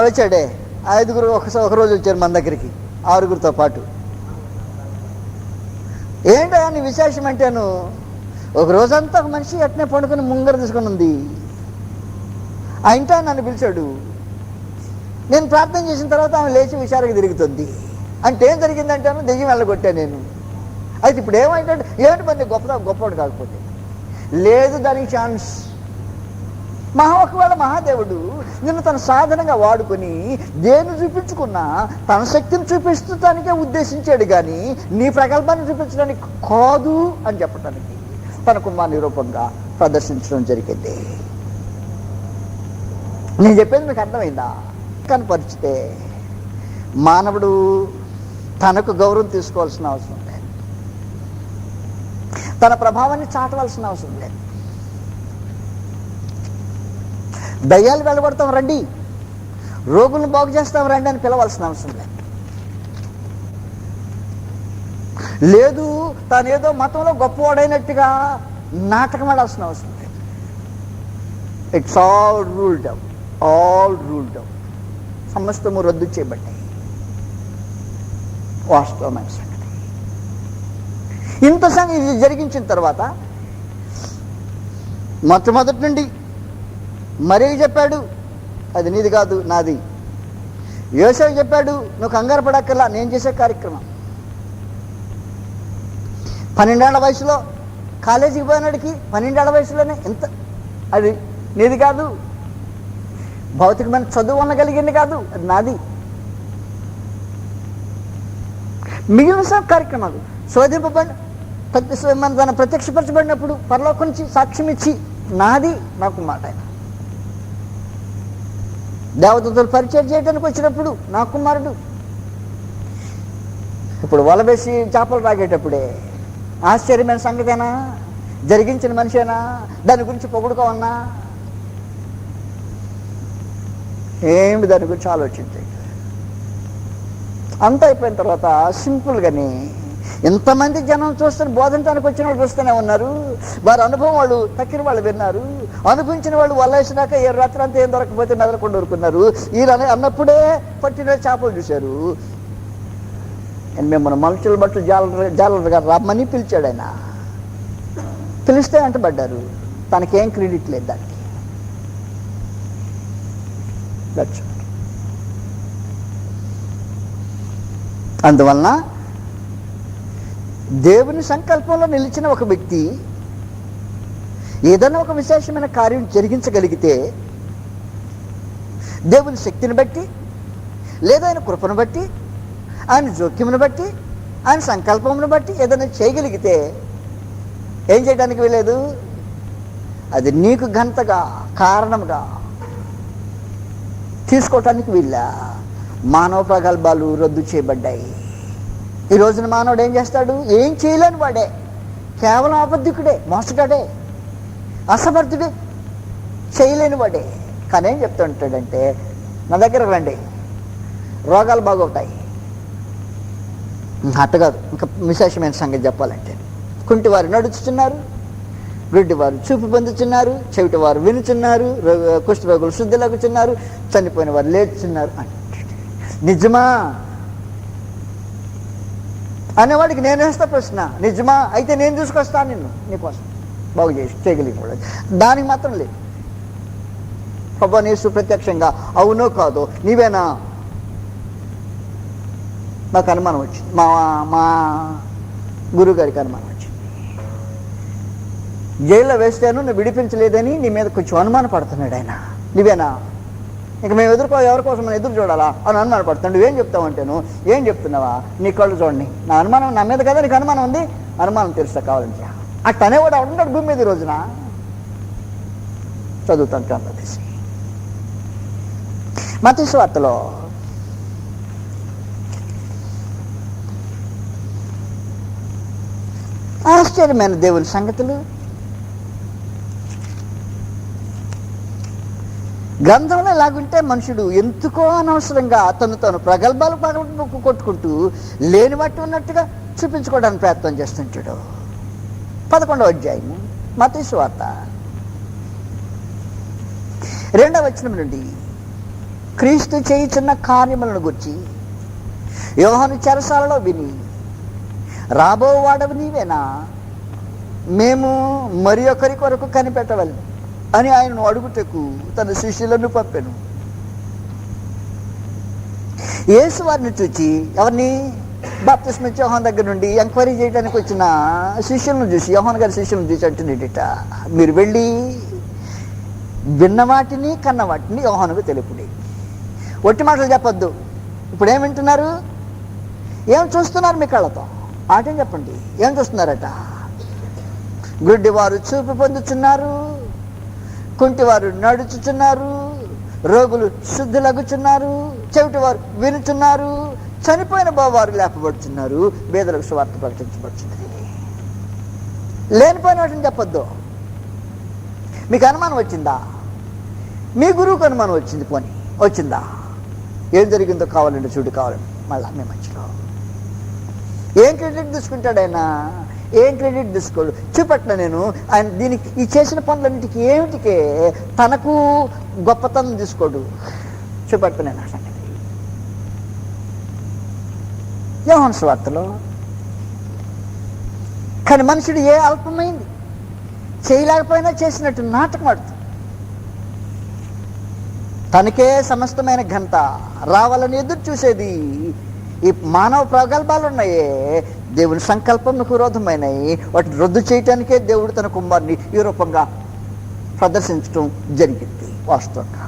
వచ్చాడే 5గురు ఒక రోజు వచ్చారు మన దగ్గరికి 6గురితో పాటు. ఏంటో నీ విశేషం అంటేను, ఒక రోజంతా ఒక మనిషి అట్నే పండుకొని ముంగర తీసుకొని ఉంది. ఆ ఇంట నన్ను పిలిచాడు. నేను ప్రార్థన చేసిన తర్వాత ఆమె లేచి విచారకి తిరుగుతుంది. అంటే ఏం జరిగిందంటాను, దెయ్యం వెళ్ళగొట్టాను నేను. అయితే ఇప్పుడు ఏమంటే ఏమిటి మరి గొప్పవాడు కాకపోతే లేదు, దానికి ఛాన్స్. ఒకవేళ మహాదేవుడు నిన్ను తన సాధనంగా వాడుకొని దేన్ని చూపించుకున్నా తన శక్తిని చూపించడానికే ఉద్దేశించాడు, కానీ నీ ప్రగల్భాన్ని చూపించడానికి కాదు అని చెప్పడానికి తన కుమారుని రూపంగా ప్రదర్శించడం జరిగింది. నేను చెప్పేది మీకు అర్థమైందా? కనపరిచితే మానవుడు తనకు గౌరవం తీసుకోవాల్సిన అవసరం లేదు, తన ప్రభావాన్ని చాటవలసిన అవసరం లేదు. దయ్యాలు వెళ్ళగొడతాం రండి, రోగులను బాగు చేస్తాం రండి అని పిలవాల్సిన అవసరం లేదు. తానేదో మతంలో గొప్పవాడైనట్టుగా నాటకం ఆడాల్సిన అవసరం లేదు. ఇట్స్ ఆల్ రూల్డ్ అవుట్, సమస్తము రద్దు చేయబడ్డాయి. వాస్తవమైన సంగతి. ఇంత సంగతి జరిగించిన తర్వాత మొట్టమొదటి నుండి మరీ చెప్పాడు, అది నీది కాదు నాది. యోసేపు చెప్పాడు, నువ్వు కంగారు పడక్కర్లా, నేను చేసే కార్యక్రమం. 12 ఏళ్ల వయసులో కాలేజీకి పోయినాడికి 12 ఏళ్ల వయసులోనే ఎంత, అది నీది కాదు. భౌతికమైన చదువు ఉండగలిగింది కాదు, అది నాది. మిగిలిన కార్యక్రమాలు శోధింపబడి తన ప్రత్యక్షపరచబడినప్పుడు పరలోకం నుంచి సాక్ష్యం ఇచ్చి నాది నా కుమారుడు ఆయన. దేవదూతలు పరిచయం చేయడానికి వచ్చినప్పుడు నా కుమారుడు. ఇప్పుడు వల వేసి చేపలు రాగేటప్పుడే ఆశ్చర్యమైన సంగతేనా, జరిగించిన మనిషేనా, దాని గురించి పొగుడుకోవన్నా, ఏమి దాని గురించి ఆలోచించండి. అంత అయిపోయిన తర్వాత సింపుల్గాని ఎంతమంది జనం చూస్తున్న బోధించడానికి వచ్చిన వాళ్ళు చూస్తూనే ఉన్నారు. వారి అనుభవం వాళ్ళు తక్కిన వాళ్ళు విన్నారు. అనుభవించిన వాళ్ళు వల్ల వేసినాక ఏ రాత్రి అంతా ఏం దొరకపోతే మెదలకుండా ఊరుకున్నారు. వీళ్ళు అన్నప్పుడే పట్టిన చేపలు చూశారు. మిమ్మల్ని మనుషులు బట్టు జాలర్ గారు రమ్మని పిలిచాడు ఆయన. పిలిస్తే అంటబడ్డారు. తనకేం క్రెడిట్ లేదు దానికి. అందువలన దేవుని సంకల్పంలో నిలిచిన ఒక వ్యక్తి ఏదైనా ఒక విశేషమైన కార్యం జరిగించగలిగితే దేవుని శక్తిని బట్టి, లేదా ఆయన కృపను బట్టి, ఆయన జోక్యమును బట్టి, ఆయన సంకల్పమును బట్టి ఏదైనా చేయగలిగితే ఏం చేయడానికి వీలేదు. అది నీకు ఘనతగా కారణంగా తీసుకోవటానికి వీళ్ళ. మానవ ప్రగల్భాలు రద్దు చేయబడ్డాయి. ఈ రోజున మానవుడు ఏం చేస్తాడు? ఏం చేయలేని వాడే, కేవలం అబద్ధికుడే, మోసగాడే, అసమర్థుడే, చేయలేని వాడే. కానీ ఏం చెప్తూ ఉంటాడంటే, నా దగ్గర రండి రోగాలు బాగవుతాయి. అట్ట కాదు, ఇంకా విశేషమైన సంగతి చెప్పాలంటే, కుంటివారు నడుచుతున్నారు, గుడ్డివారు చూపు పొందుతున్నారు, చెవిటివారు వినుచున్నారు, కుష్ఠరోగులు శుద్ధిలాగుతున్నారు, చనిపోయిన వారు లేచున్నారు అంటే నిజమా అనేవాడికి నేను వేస్తా ప్రశ్న. నిజమా? అయితే నేను తీసుకొస్తాను నిన్ను, నీకోసం బాగు చేసి చేయగలిగిన. దానికి మాత్రం లేదు. ప్రభువైన యేసు ప్రత్యక్షంగా అవునో కాదో నీవేనా నాకు అనుమానం వచ్చింది. మా గురువు గారికి అనుమానం వచ్చింది. జైల్లో వేస్తాను, నువ్వు విడిపించలేదని నీ మీద కొంచెం అనుమాన పడుతున్నాడు ఆయన. నువ్వేనా? ఇంక మేము ఎవరి కోసం మనం ఎదురు చూడాలా అని అనుమాన పడుతున్నాడు. నువ్వేం చెప్తావు అంటేను, ఏం చెప్తున్నావా? నీ కళ్ళు చూడండి, నా అనుమానం నా మీద కదా నీకు అనుమానం ఉంది, అనుమానం తెలుస్తా కావాలంటే. అట్లా అనేవాడు ఉంటాడు భూమి మీద. ఈ రోజున చదువుతాను కాంగ్రెస్ మత్తయి సువార్తలో ఆశ్చర్యమైన దేవుని సంగతులు గ్రంథంలో ఎలాగుంటే మనుషుడు ఎందుకో అనవసరంగా తను ప్రగల్భాలు కొట్టుకుంటూ లేని వాటి ఉన్నట్టుగా చూపించుకోవడానికి ప్రయత్నం చేస్తుంటాడు. 11వ అధ్యాయము మత్తయి సువార్త 2వ వచనం నుండి క్రీస్తు చేయుచున్న కార్యములను గురించి యోహాను చెరసాలలో విని, రాబో వాడవు నీవేనా, మేము మరి ఒకరి కొరకు కనిపెట్టవలెను అని ఆయనను అడుగుటకు తన శిష్యులను పంపెను. యేసు వారిని చూచి, ఎవరిని? బాప్తిస్మా ఇచ్చే యోహాను దగ్గర నుండి ఎంక్వైరీ చేయడానికి వచ్చిన శిష్యులను చూసి, యోహాను గారి శిష్యులను చూసి అంటున్నాడట, మీరు వెళ్ళి విన్న వాటిని కన్న వాటిని యోహానుకు తెలుపుడి. ఒట్టి మాటలు చెప్పొద్దు. ఇప్పుడు ఏం వింటున్నారు? ఏం చూస్తున్నారు? మీ కళ్ళతో ఆటం చెప్పండి. ఏం చూస్తున్నారట? గుడ్డివారు చూపు పొందుతున్నారు, కుంటివారు నడుచుచున్నారు, రోగులు శుద్ధులగుచున్నారు, చెవిటివారు వినుచున్నారు, చనిపోయిన వారు లేపబడుతున్నారు, బేదలకు సువార్త ప్రకటించబడుతున్నది. లేనిపోయిన వాటిని చెప్పొద్దు. మీకు అనుమానం వచ్చిందా? మీ గురువుకు అనుమానం వచ్చింది, పోనీ వచ్చిందా? ఏం జరిగిందో కావాలండి, చూడు కావాలండి. మళ్ళా మీ మధ్యలో ఏం క్రెడిట్ తీసుకుంటాడు ఆయన? ఏం క్రెడిట్ తీసుకోడు. చూపట్ల నేను ఆయన దీనికి ఈ చేసిన పనులన్నిటికీ ఏమిటికే తనకు గొప్పతనం తీసుకోడు. చూపట్ల నేను ఆ సంగతి యోహాను సువార్తలో. కానీ మనుషుడు ఏ అల్పమైంది చేయలేకపోయినా చేసినట్టు నాటకం ఆడుతుంది. తనకే సమస్తమైన ఘనత రావాలని ఎదురు చూసేది. ఈ మానవ ప్రగల్భాలు ఉన్నాయే దేవుని సంకల్పంకు విరోధమైనవి. వాటిని రద్దు చేయటానికే దేవుడు తన కుమారుని ఈ రూపంగా ప్రదర్శించడం జరిగింది. వాస్తవంగా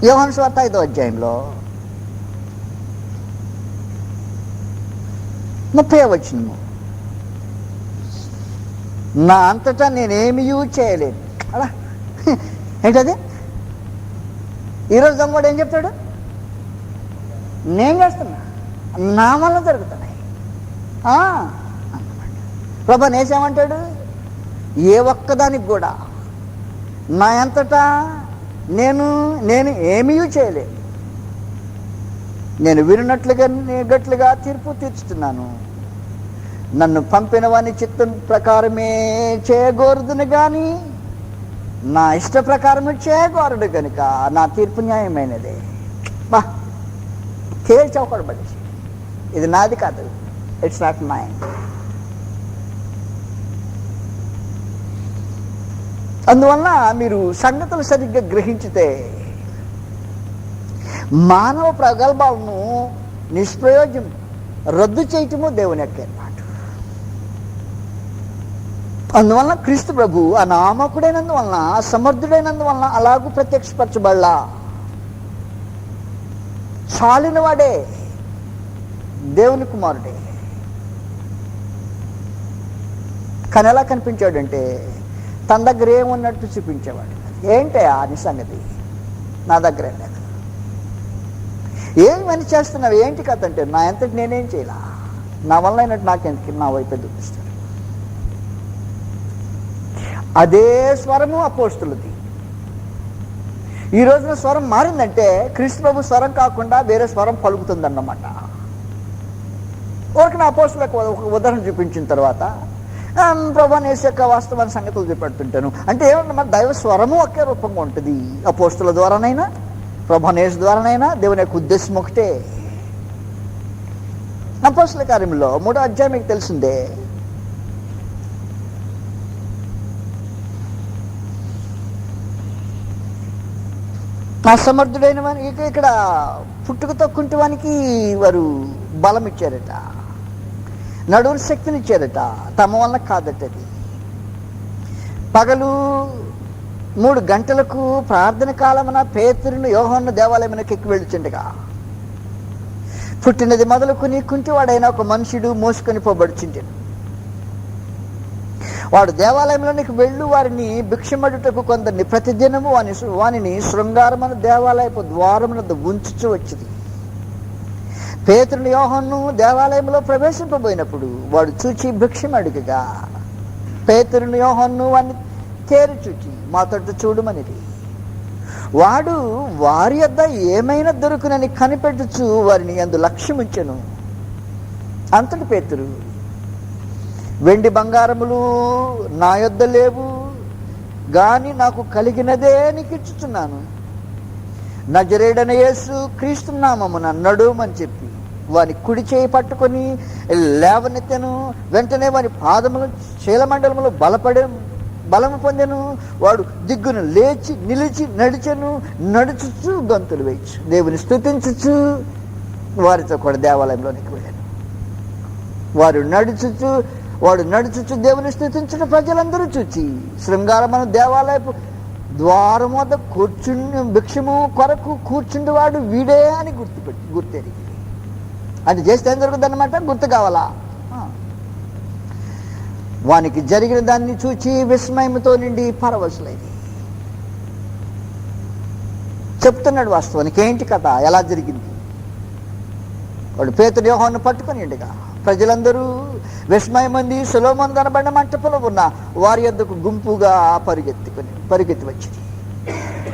యోహాను సువార్త 5వ అధ్యాయంలో 30వ వచనము, నా అంతటా నేనేమీ చేయలేను. అలా ఏంటది? ఈరోజు దొంగోడు ఏం చెప్తాడు? నేను చేస్తున్నా, నా వల్ల జరుగుతున్నాయి అన్నమాట. ప్రభు నేసేమంటాడు? ఏ ఒక్కదానికి కూడా నా అంతటా నేను ఏమీ చేయలేను. నేను విన్నట్లుగా తీర్పు తీర్చుతున్నాను. నన్ను పంపిన వాని చిత్తం ప్రకారమే చేయగోరుదును కానీ నా ఇష్ట ప్రకారమే చేయగోరడు కనుక నా తీర్పు న్యాయమైనదే. బా తేల్చవకూడబడి, ఇది నాది కాదు, ఇట్స్ నాట్ మైండ్. అందువలన మీరు సంగతులు సరిగ్గా గ్రహించితే మానవ ప్రగల్భాలను నిష్ప్రయోజనం రద్దు చేయటము దేవుని యొక్క ఏర్పాటు. అందువలన క్రీస్తు ప్రభు అనామకుడైనందువలన, సమర్థుడైనందువలన అలాగూ ప్రత్యక్షపరచబడలా. చాలిన వాడే, దేవుని కుమారుడే. కానీ ఎలా కనిపించాడంటే తన దగ్గర ఏమున్నట్టు చూపించేవాడు. ఏంటే అని సంగతి, నా దగ్గర లేదు. ఏం పని చేస్తున్నావు, ఏంటి కథ అంటే, నా ఎంతటి నేనేం చేయాల, నా వల్ల అయినట్టు నాకెందుకు, నా వైపే చూపిస్తాడు. అదే స్వరము అపోస్తులది. ఈ రోజున స్వరం మారిందంటే క్రీస్తు ప్రభు స్వరం కాకుండా వేరే స్వరం పలుకుతుందన్నమాట. ఒక నా అపోస్తులకు ఒక ఉదాహరణ చూపించిన తర్వాత ప్రభు యేసు యొక్క వాస్తవాన్ని సంగతులు చూపెడుతుంటాను అంటే ఏమన్నా, దైవ స్వరము ఒకే రూపంగా ఉంటుంది. అపోస్తుల ద్వారానైనా ప్రభు యేసు ద్వారానైనా దేవుని యొక్క ఉద్దేశం ఒకటే. అపోస్తుల కార్యంలో 3వ అధ్యాయం మీకు తెలిసిందే. అసమర్థుడైన వానికి, ఇక్కడ పుట్టుక తొక్కుంటి వానికి వారు బలం ఇచ్చారట, నడువుల శక్తిని ఇచ్చారట. తమ వల్ల కాదటది. పగలు 3 గంటలకు ప్రార్థన కాలమున పేతురును యోహాను దేవాలయమునకు ఎక్కి వెళ్ళుచుండగా పుట్టినది మొదలుకొని కుంటివాడైన ఒక మనుషుడు మోసుకొని పోబడుచుండెను. వాడు దేవాలయంలోనికి వెళ్ళు వారిని భిక్షమడుటకు కొందరిని ప్రతిదినము వానిని శృంగారమున దేవాలయపు ద్వారమున ఉంచుచూ వచ్చింది. పేతురును యోహాను దేవాలయంలో ప్రవేశింపబోయినప్పుడు వాడు చూచి భిక్షమడుగగా పేతురును యోహాను వాడిని తేరి చూచి మాతో చూడమనిది. వాడు వారి యొద్ద ఏమైనా దొరుకునని కనిపెట్టుచు వారిని యందు లక్ష్యముంచెను. అంతటి పేతురు, వెండి బంగారములు నా యొద్ద లేవు, గాని నాకు కలిగినదే నీకు ఇచ్చుచున్నాను. నజరేయుడైన యేసు క్రీస్తు నామమున నడుమని చెప్పి వాని కుడి చేయి పట్టుకొని లేవనెత్తెను. వెంటనే వాని పాదములు శీలమండలములు బలము పొందెను. వాడు దిగ్గును లేచి నిలిచి నడిచెను. నడుచుచు గంతులు వేయచ్చు దేవుని స్తుతించుచు వారితో కూడా దేవాలయంలోనికి వెళ్ళాను. వాడు నడుచుచు దేవుని స్థుతించిన ప్రజలందరూ చూచి శృంగారమున దేవాలయపు ద్వారం వద్ద భిక్షము కొరకు కూర్చుండేవాడు వీడే అని గుర్తెరిగి. అది చేస్తే ఏం జరుగుతుంది అన్నమాట, గుర్తు కావాలా. వానికి జరిగిన దాన్ని చూచి విస్మయంతో నిండి పరవశులైంది. చెప్తున్నాడు వాస్తవానికి ఏంటి కథ, ఎలా జరిగింది. వాడు పేతురు యోహాను పట్టుకొని ఉండగా ప్రజలందరూ విస్మయమంది సొలొమోను అనబడిన మంటపంలో ఉన్న వారి యొద్దకు గుంపుగా పరిగెత్తి వచ్చింది.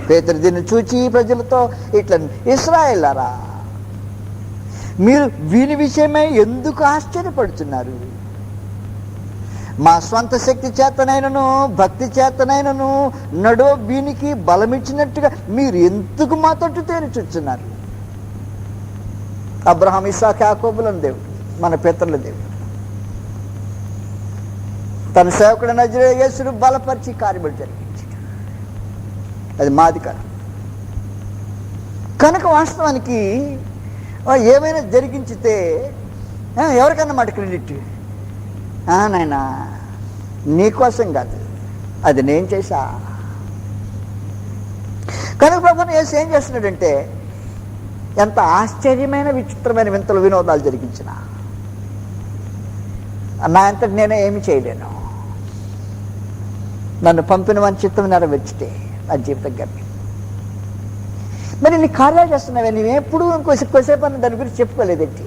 పేతురు దీన్ని చూచి ప్రజలతో ఇట్లా, ఇశ్రాయేలారా, మీరు వీని విషయమై ఎందుకు ఆశ్చర్యపడుతున్నారు? మా స్వంత శక్తి చేతనైనను భక్తి చేతనైనను నడో వీనికి బలమిచ్చినట్టుగా మీరు ఎందుకు మాతో తేల్చుచున్నారు? అబ్రహాం, ఇస్సాకు, యాకోబులను దేవుడు, మన పితరుల దేవుడు, తన సేవకుడు నజరేయుడైన యేసును బలపరిచి కార్యములు జరిగించాడు. అది మాది కాదు. కనుక వాస్తవానికి ఏమైనా జరిగించితే ఎవరికన్నమాట క్రెడిట్? నాయనా నీకోసం కాదు, అది నేను చేశా. కనుక ప్రభువుని యేసు ఏం చేస్తున్నాడంటే, ఎంత ఆశ్చర్యమైన విచిత్రమైన వింతలు వినోదాలు జరిగించిన నా అంతటి నేనే ఏమి చేయలేను. నన్ను పంపిన వాని చిత్తం నెరవేర్చితే నా జీవితం గమ్యం. మరి నీ కార్యాలు చేస్తున్నావే, నేను ఎప్పుడు కొద్దిసేపు అని దాని గురించి చెప్పుకోలేదేంటి?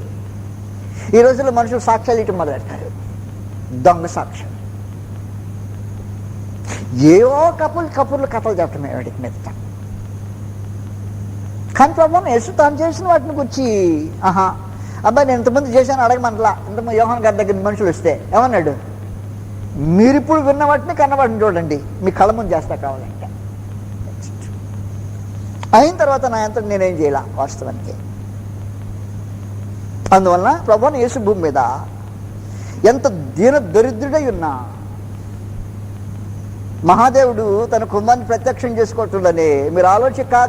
ఈ రోజుల్లో మనుషులు సాక్ష్యాలు ఇటు మొదలెడతారు, దొంగ సాక్ష్యం. ఏవో కపుర్లు కథలు చెప్పటమే వాడికి మీద. కానీ ప్రభు యేసు తాను చేసిన వాటిని గురించి అబ్బాయి నేను ఇంతమంది చేశాను అడగమనలా. ఇంతమంది యోహాన్ గారి దగ్గర మనుషులు వస్తే ఏమన్నాడు? మీరిప్పుడు విన్న వాటిని కన్న వాటిని చూడండి, మీ కళ్ళ ముందు చేస్తా కావాలంటే. అయిన తర్వాత నా అంతా నేనేం చేయాల వాస్తవానికి. అందువలన ప్రభువుని యేసు భూమి మీద ఎంత దీన దరిద్రుడై ఉన్నా మహాదేవుడు తన కుమారుని ప్రత్యక్షం చేసుకోవట్లేదని మీరు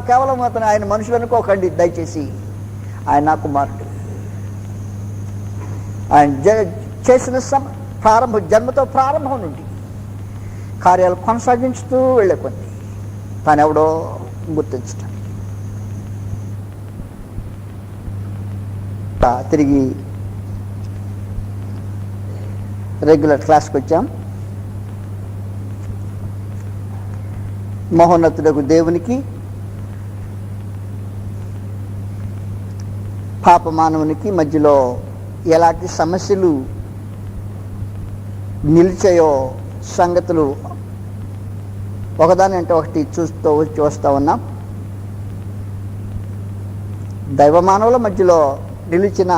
కేవలం అతను ఆయన మనుషులు అనుకోకండి దయచేసి. ఆయన నా కుమారుడు. ఆయన చేసిన జన్మతో ప్రారంభం నుండి కార్యాలు కొనసాగించుతూ వెళ్ళే కొన్ని తాను ఎవడో గుర్తించటం. తిరిగి రెగ్యులర్ క్లాస్కి వచ్చాం. మహోన్నతుడకు దేవునికి, పాప మానవునికి మధ్యలో ఎలాంటి సమస్యలు నిలిచాయో సంగతులు ఒకదాని అంటే ఒకటి చూస్తూ ఉన్నాం. దైవ మానవుల మధ్యలో నిలిచిన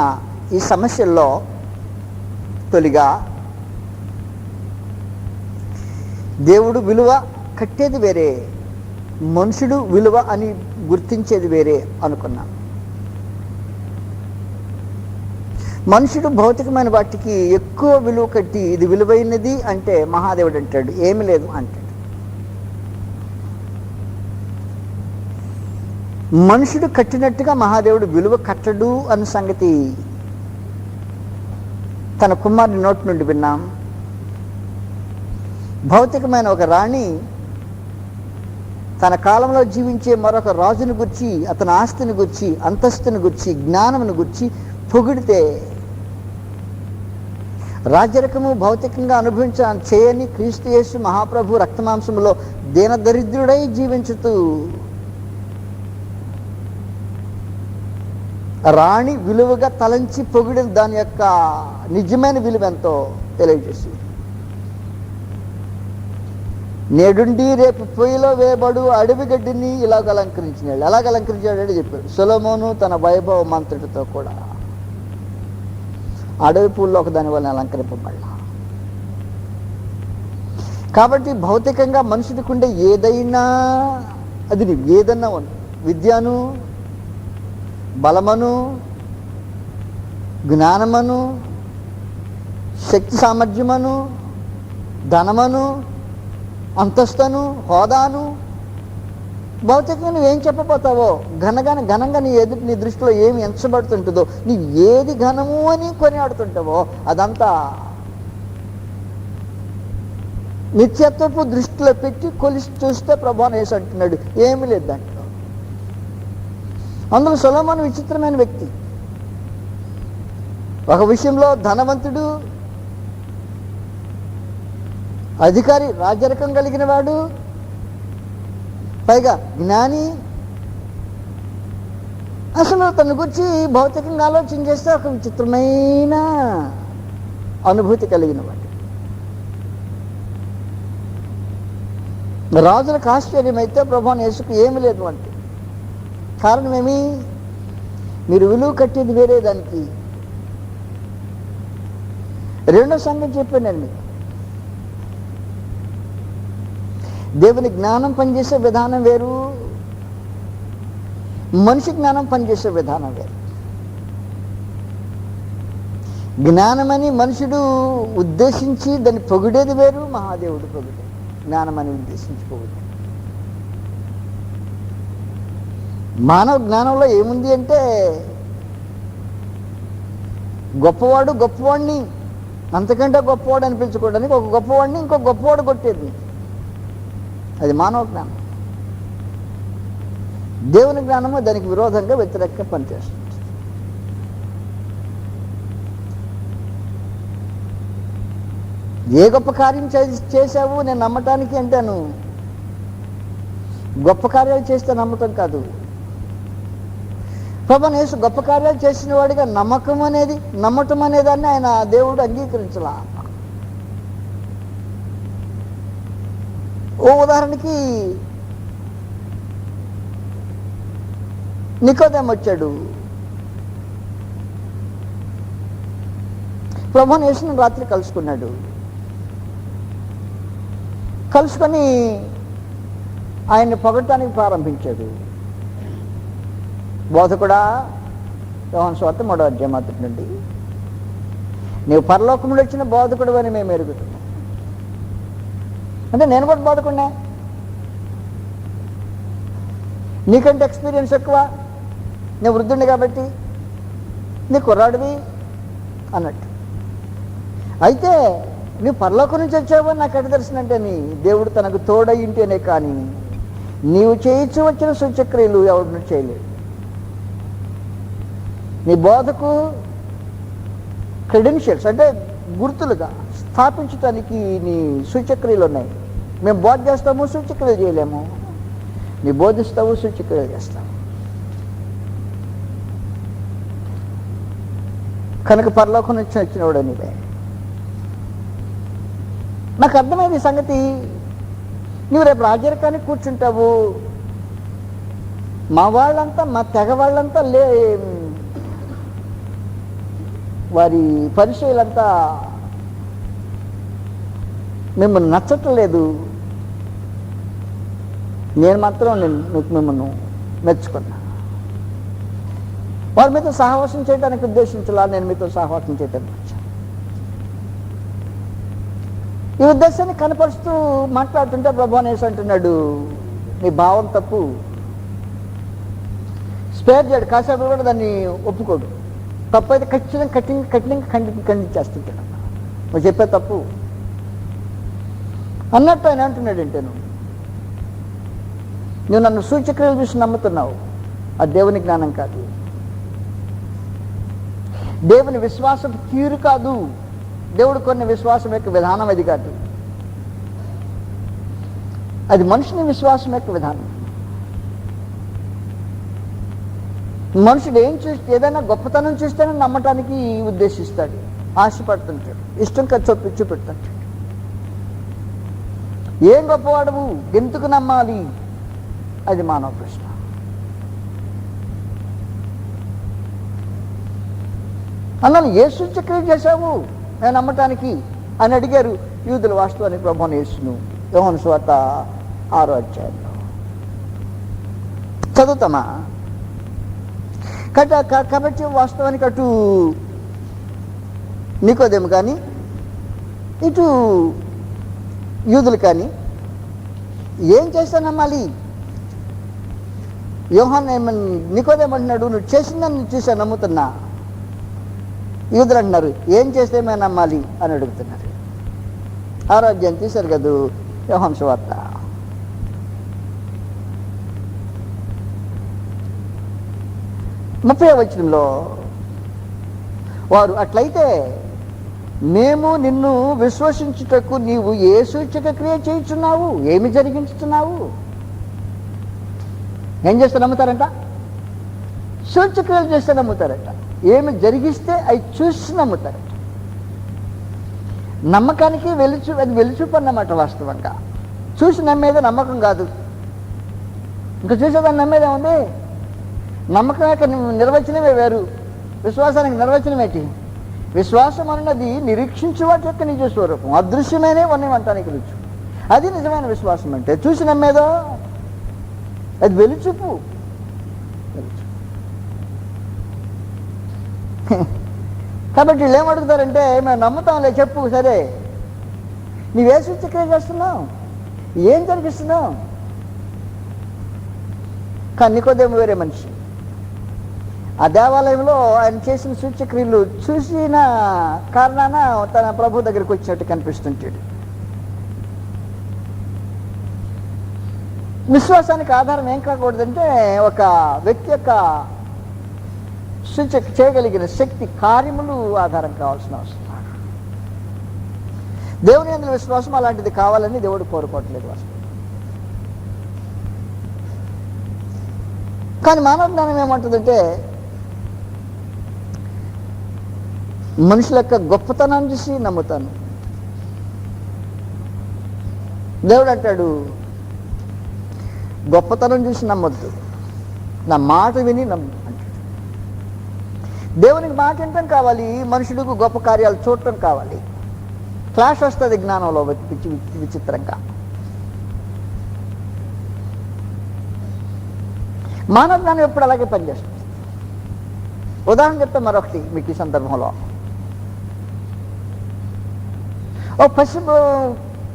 ఈ సమస్యల్లో తొలిగా దేవుడు విలువ కట్టేది వేరే, మనుషుడు విలువ అని గుర్తించేది వేరే అనుకున్నాం. మనుషుడు భౌతికమైన వాటికి ఎక్కువ విలువ కట్టి ఇది విలువైనది అంటే మహాదేవుడు అంటాడు ఏమి లేదు అంటాడు. మనుషుడు కట్టినట్టుగా మహాదేవుడు విలువ కట్టడు అన్న సంగతి తన కుమారుని నోటి నుండి విన్నాం. భౌతికమైన ఒక రాణి తన కాలంలో జీవించే మరొక రాజుని గురించి, అతని ఆస్తిని గురించి, అంతస్తుని గురించి, జ్ఞానమును గురించి పొగిడితే రాజ్యరకము భౌతికంగా చేయని క్రీస్తు యేసు మహాప్రభు రక్తమాంసములో దీనదరిద్రుడై జీవించుతూ రాణి విలువగా తలంచి పొగిడిన దాని యొక్క నిజమైన విలువ ఎంతో తెలియజేసి, నేడుండి రేపు పొయ్యిలో వేయబడు అడవి గడ్డిని ఇలాగ అలంకరించినాడు. ఎలాగ అలంకరించాడని చెప్పాడు. సొలొమోను తన వైభవ మంత్రుడితో కూడా అడవి పూల్లో ఒక దాని వల్ల అలంకరింపబడ్డా. కాబట్టి భౌతికంగా మనుషుడికి ఉండే ఏదైనా అది ఏదన్నా విద్యను, బలమను, జ్ఞానమను, శక్తి సామర్థ్యమను, ధనమను, అంతస్తును, హోదాను, భౌతికంగా నువ్వేం చెప్పబోతావో ఘనంగా నీ దృష్టిలో ఏమి ఎంచబడుతుంటుందో, నీవు ఏది ఘనము అని కొనియాడుతుంటావో అదంతా నిత్యత్వపు దృష్టిలో పెట్టి కొలిసి చూస్తే ప్రభువుని యేసు అంటున్నాడు ఏమీ లేదు దాంట్లో. అందులో సొలొమోను విచిత్రమైన వ్యక్తి. ఒక విషయంలో ధనవంతుడు, అధికారి, రాజ్యరకం కలిగిన వాడు, పైగా జ్ఞాని. అసలు తన గురించి భౌతికంగా ఆలోచన చేస్తే ఒక విచిత్రమైన అనుభూతి కలిగిన వాడు. రాజులకు ఆశ్చర్యమైతే ప్రభువుని యేసుకు ఏమి లేదు అంటే కారణమేమి? మీరు విలువ కట్టేది వేరే దానికి. రెండో సంగతి చెప్పానండి, దేవుని జ్ఞానం పనిచేసే విధానం వేరు, మనిషి జ్ఞానం పనిచేసే విధానం వేరు. జ్ఞానమని మనుషుడు ఉద్దేశించి దాన్ని పొగిడేది వేరు, మహాదేవుడు పొగిడేది జ్ఞానమని ఉద్దేశించి పొగిడేది. మానవ జ్ఞానంలో ఏముంది అంటే గొప్పవాడిని అంతకంటే గొప్పవాడు అనిపించుకోవడానికి ఒక గొప్పవాడిని ఇంకో గొప్పవాడు కొట్టేది. అది మానవ జ్ఞానం. దేవుని జ్ఞానము దానికి విరోధంగా వ్యతిరేకంగా పనిచేస్తుంది. ఏ గొప్ప కార్యం చేశావు నేను నమ్మటానికి అంటాను. గొప్ప కార్యాలు చేస్తే నమ్మటం కాదు. ప్రభువైన యేసు గొప్ప కార్యాలు చేసిన వాడిగా నమ్మటం అనేదాన్ని ఆయన దేవుడు అంగీకరించలా. ఓ ఉదాహరణకి నికోదేము వచ్చాడు. ప్రభువైన యేసుని రాత్రి కలుసుకున్నాడు. కలుసుకొని ఆయన్ని పొగడటానికి ప్రారంభించాడు. బోధకుడా, యోహాను సువార్త 3వ అధ్యాయం నుండి, నీవు పరలోకం నుండి వచ్చిన బోధకుడు అని మేము ఎరుగుతున్నాం. అంటే నేను కూడా బోధకుడినే, నీకంటే ఎక్స్పీరియన్స్ ఎక్కువ, నేను వృద్ధుడిని కాబట్టి నీ కుర్రాడివి అన్నట్టు. అయితే నువ్వు పరలోకం నుంచి వచ్చావు అని నాకు ఎక్కడ తెలుసునంటే, నీ దేవుడు తనకు తోడయింటేనే కానీ నీవు చేయించు వచ్చిన సూచక్రియలు ఎవరిని చేయలేదు. నీ బోధకు క్రెడెన్షియల్స్ అంటే గుర్తులుగా స్థాపించడానికి నీ సూచక్రియలు ఉన్నాయి. మేము బోధ చేస్తాము, సూచక్రియలు చేయలేము. నీ బోధిస్తావు, సూచక్రియలు చేస్తావు. కనుక పరలోకం నుంచి వచ్చినవాడు నీవే. నాకు అర్థమైంది సంగతి. నువ్వు రేపు రాజరికానికి కూర్చుంటావు. మా వాళ్ళంతా, మా తెగ వాళ్ళంతా వారి పరిచయాలంతా మిమ్మల్ని నచ్చట్లేదు. నేను మాత్రం మిమ్మల్ని మెచ్చుకున్నా. వారి మీతో సహవాసం చేయడానికి ఉద్దేశించలా, నేను మీతో సహవాసం చేయడానికి వచ్చాను. ఈ ఉద్దేశాన్ని కనపరుస్తూ మాట్లాడుతుంటే ప్రభువైన యేసు అంటున్నాడు, నీ భావం తప్పు. స్పేర్ చేయడు, కాసేపు కూడా దాన్ని ఒప్పుకోడు. తప్పు అయితే కఠినంగా ఖండించేస్తుంటాడు. నువ్వు చెప్పే తప్పు అన్నట్టు ఆయన అంటున్నాడంటే, నువ్వు నన్ను సూచక్రియలు చూసి నమ్ముతున్నావు. అది దేవుని జ్ఞానం కాదు, దేవుని విశ్వాసం తీరు కాదు. దేవుడు కొన్ని విశ్వాసం యొక్క విధానం అది కాదు. అది మనుషుని విశ్వాసం యొక్క విధానం. మనుషుడు ఏదైనా గొప్పతనం చూస్తేనే నమ్మటానికి ఉద్దేశిస్తాడు, ఆశపడుతుంటాడు, ఇష్టంగా చూపెడుతుంటాడు. ఏం గొప్పవాడవు, ఎందుకు నమ్మాలి? అది మానవ ప్రశ్న. అన్నాను, ఏ సూచక్రియ చేశావు నేను నమ్మటానికి అని అడిగారు యూదులు. వాస్తవానికి ప్రభువైన యేసును యోహాను సువార్త 6వ అధ్యాయంలో చదువుతామా? కాబట్టి వాస్తవానికి అటు నికోదేము కానీ ఇటు యూదులు కానీ ఏం చేస్తా నమ్మాలి? యోహాను నికోదేము అంటున్నాడు, నువ్వు చేసిందని చూసా నమ్ముతున్నా. యూదులు అంటున్నారు, ఏం చేస్తే మేము నమ్మాలి అని అడుగుతున్నారు. 6వ అధ్యాయం తీశారు కదా యోహాను సువార్త. ముప్పై వచనంలో వారు, అట్లయితే మేము నిన్ను విశ్వసించుటకు నీవు ఏ సూచక క్రియ చేయించున్నావు, ఏమి జరిగించుతున్నావు? ఏం చేస్తే నమ్ముతారంట? సూచక్రియలు చేస్తే నమ్ముతారట. ఏమి జరిగిస్తే అవి చూసి నమ్ముతారట. నమ్మకానికి అది వెలుచూపు అన్నమాట. వాస్తవంగా చూసి నమ్మేది నమ్మకం కాదు. ఇంకా చూసేదాన్ని నమ్మేదే ఉంది. నమ్మకం యొక్క నిర్వచనమే వేరు, విశ్వాసానికి నిర్వచనం ఏంటి? విశ్వాసం అన్నది నిరీక్షించే వాటి యొక్క నిజ స్వరూపం, అదృశ్యమైనే ఉన్నవంటానికి రుచి. అది నిజమైన విశ్వాసం అంటే. చూసి నమ్మేదో అది వెలుచూపు. కాబట్టి వీళ్ళు ఏమడుగుతారంటే, మేము నమ్ముతాంలే, చెప్పు, సరే నీవే సూచక్రియ చేస్తున్నావు, ఏం జరిగిస్తున్నావు? కానీ నికోదేము వేరే మనిషి. ఆ దేవాలయంలో ఆయన చేసిన సూచక్రియలు చూసిన కారణాన తన ప్రభు దగ్గరికి వచ్చినట్టు కనిపిస్తుంటాడు. విశ్వాసానికి ఆధారం ఏం కాకూడదంటే ఒక వ్యక్తి యొక్క చేయగలిగిన శక్తి, కార్యములు ఆధారం కావాల్సిన అవసరం. దేవుని యందు విశ్వాసం అలాంటిది కావాలని దేవుడు కోరుకోవట్లేదు అసలు. కానీ మానవ జ్ఞానం ఏమంటుందంటే మనుషుల యొక్క గొప్పతనాన్ని చూసి నమ్ముతాను. దేవుడు అంటాడు గొప్పతనం చూసి నమ్మొద్దు, నా మాట విని నమ్ము అంటాడు. దేవునికి మాట వినటం కావాలి, మనుషుడికి గొప్ప కార్యాలు చూడటం కావాలి. క్లాష్ వస్తుంది జ్ఞానంలో విచిత్రంగా. మానవ జ్ఞానం ఎప్పుడు అలాగే పనిచేస్తుంది. ఉదాహరణ చెప్తే మరొకటి మీకు ఈ సందర్భంలో. ఓ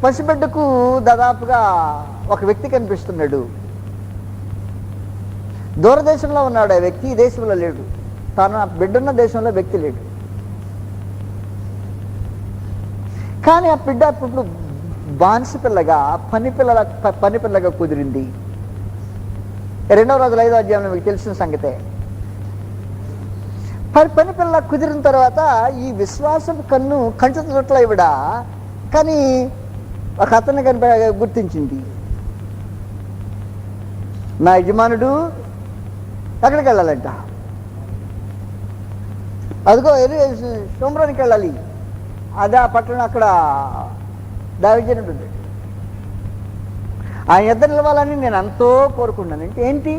పసిబిడ్డకు దాదాపుగా ఒక వ్యక్తి కనిపిస్తున్నాడు. దూరదేశంలో ఉన్నాడు ఆ వ్యక్తి, ఈ దేశంలో లేడు. తాను ఆ బిడ్డున్న దేశంలో వ్యక్తి లేడు. కానీ ఆ బిడ్డ ఇప్పుడు బానిస పిల్లగా పని పిల్లగా కుదిరింది. 2వ రోజుల 5వ అధ్యాయంలో మీకు తెలిసిన సంగతే. పని పిల్ల కుదిరిన తర్వాత ఈ విశ్వాసం కంటి చుట్ల ఇవిడ, కానీ ఒక అతన్ని గుర్తించింది. నా యజమానుడు ఎక్కడికి వెళ్ళాలంట, అదిగో సోమరానికి వెళ్ళాలి, అదే ఆ పట్టణం అక్కడ దైవజనుడు ఉంది, ఆయన ఇద్దరు నిలవాలని నేను ఎంతో కోరుకున్నాను. అంటే ఏంటి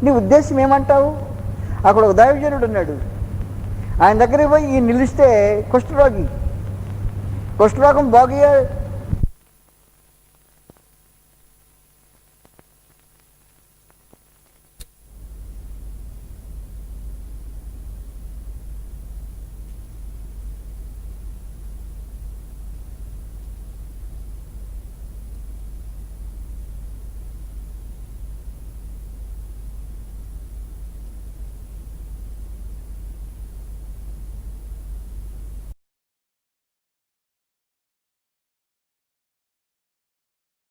నీ ఉద్దేశం ఏమంటావు? అక్కడ ఒక దైవజనుడు ఉన్నాడు, ఆయన దగ్గరికి పోయి ఈ నిలిస్తే కుష్ఠరోగం బాగయ్యే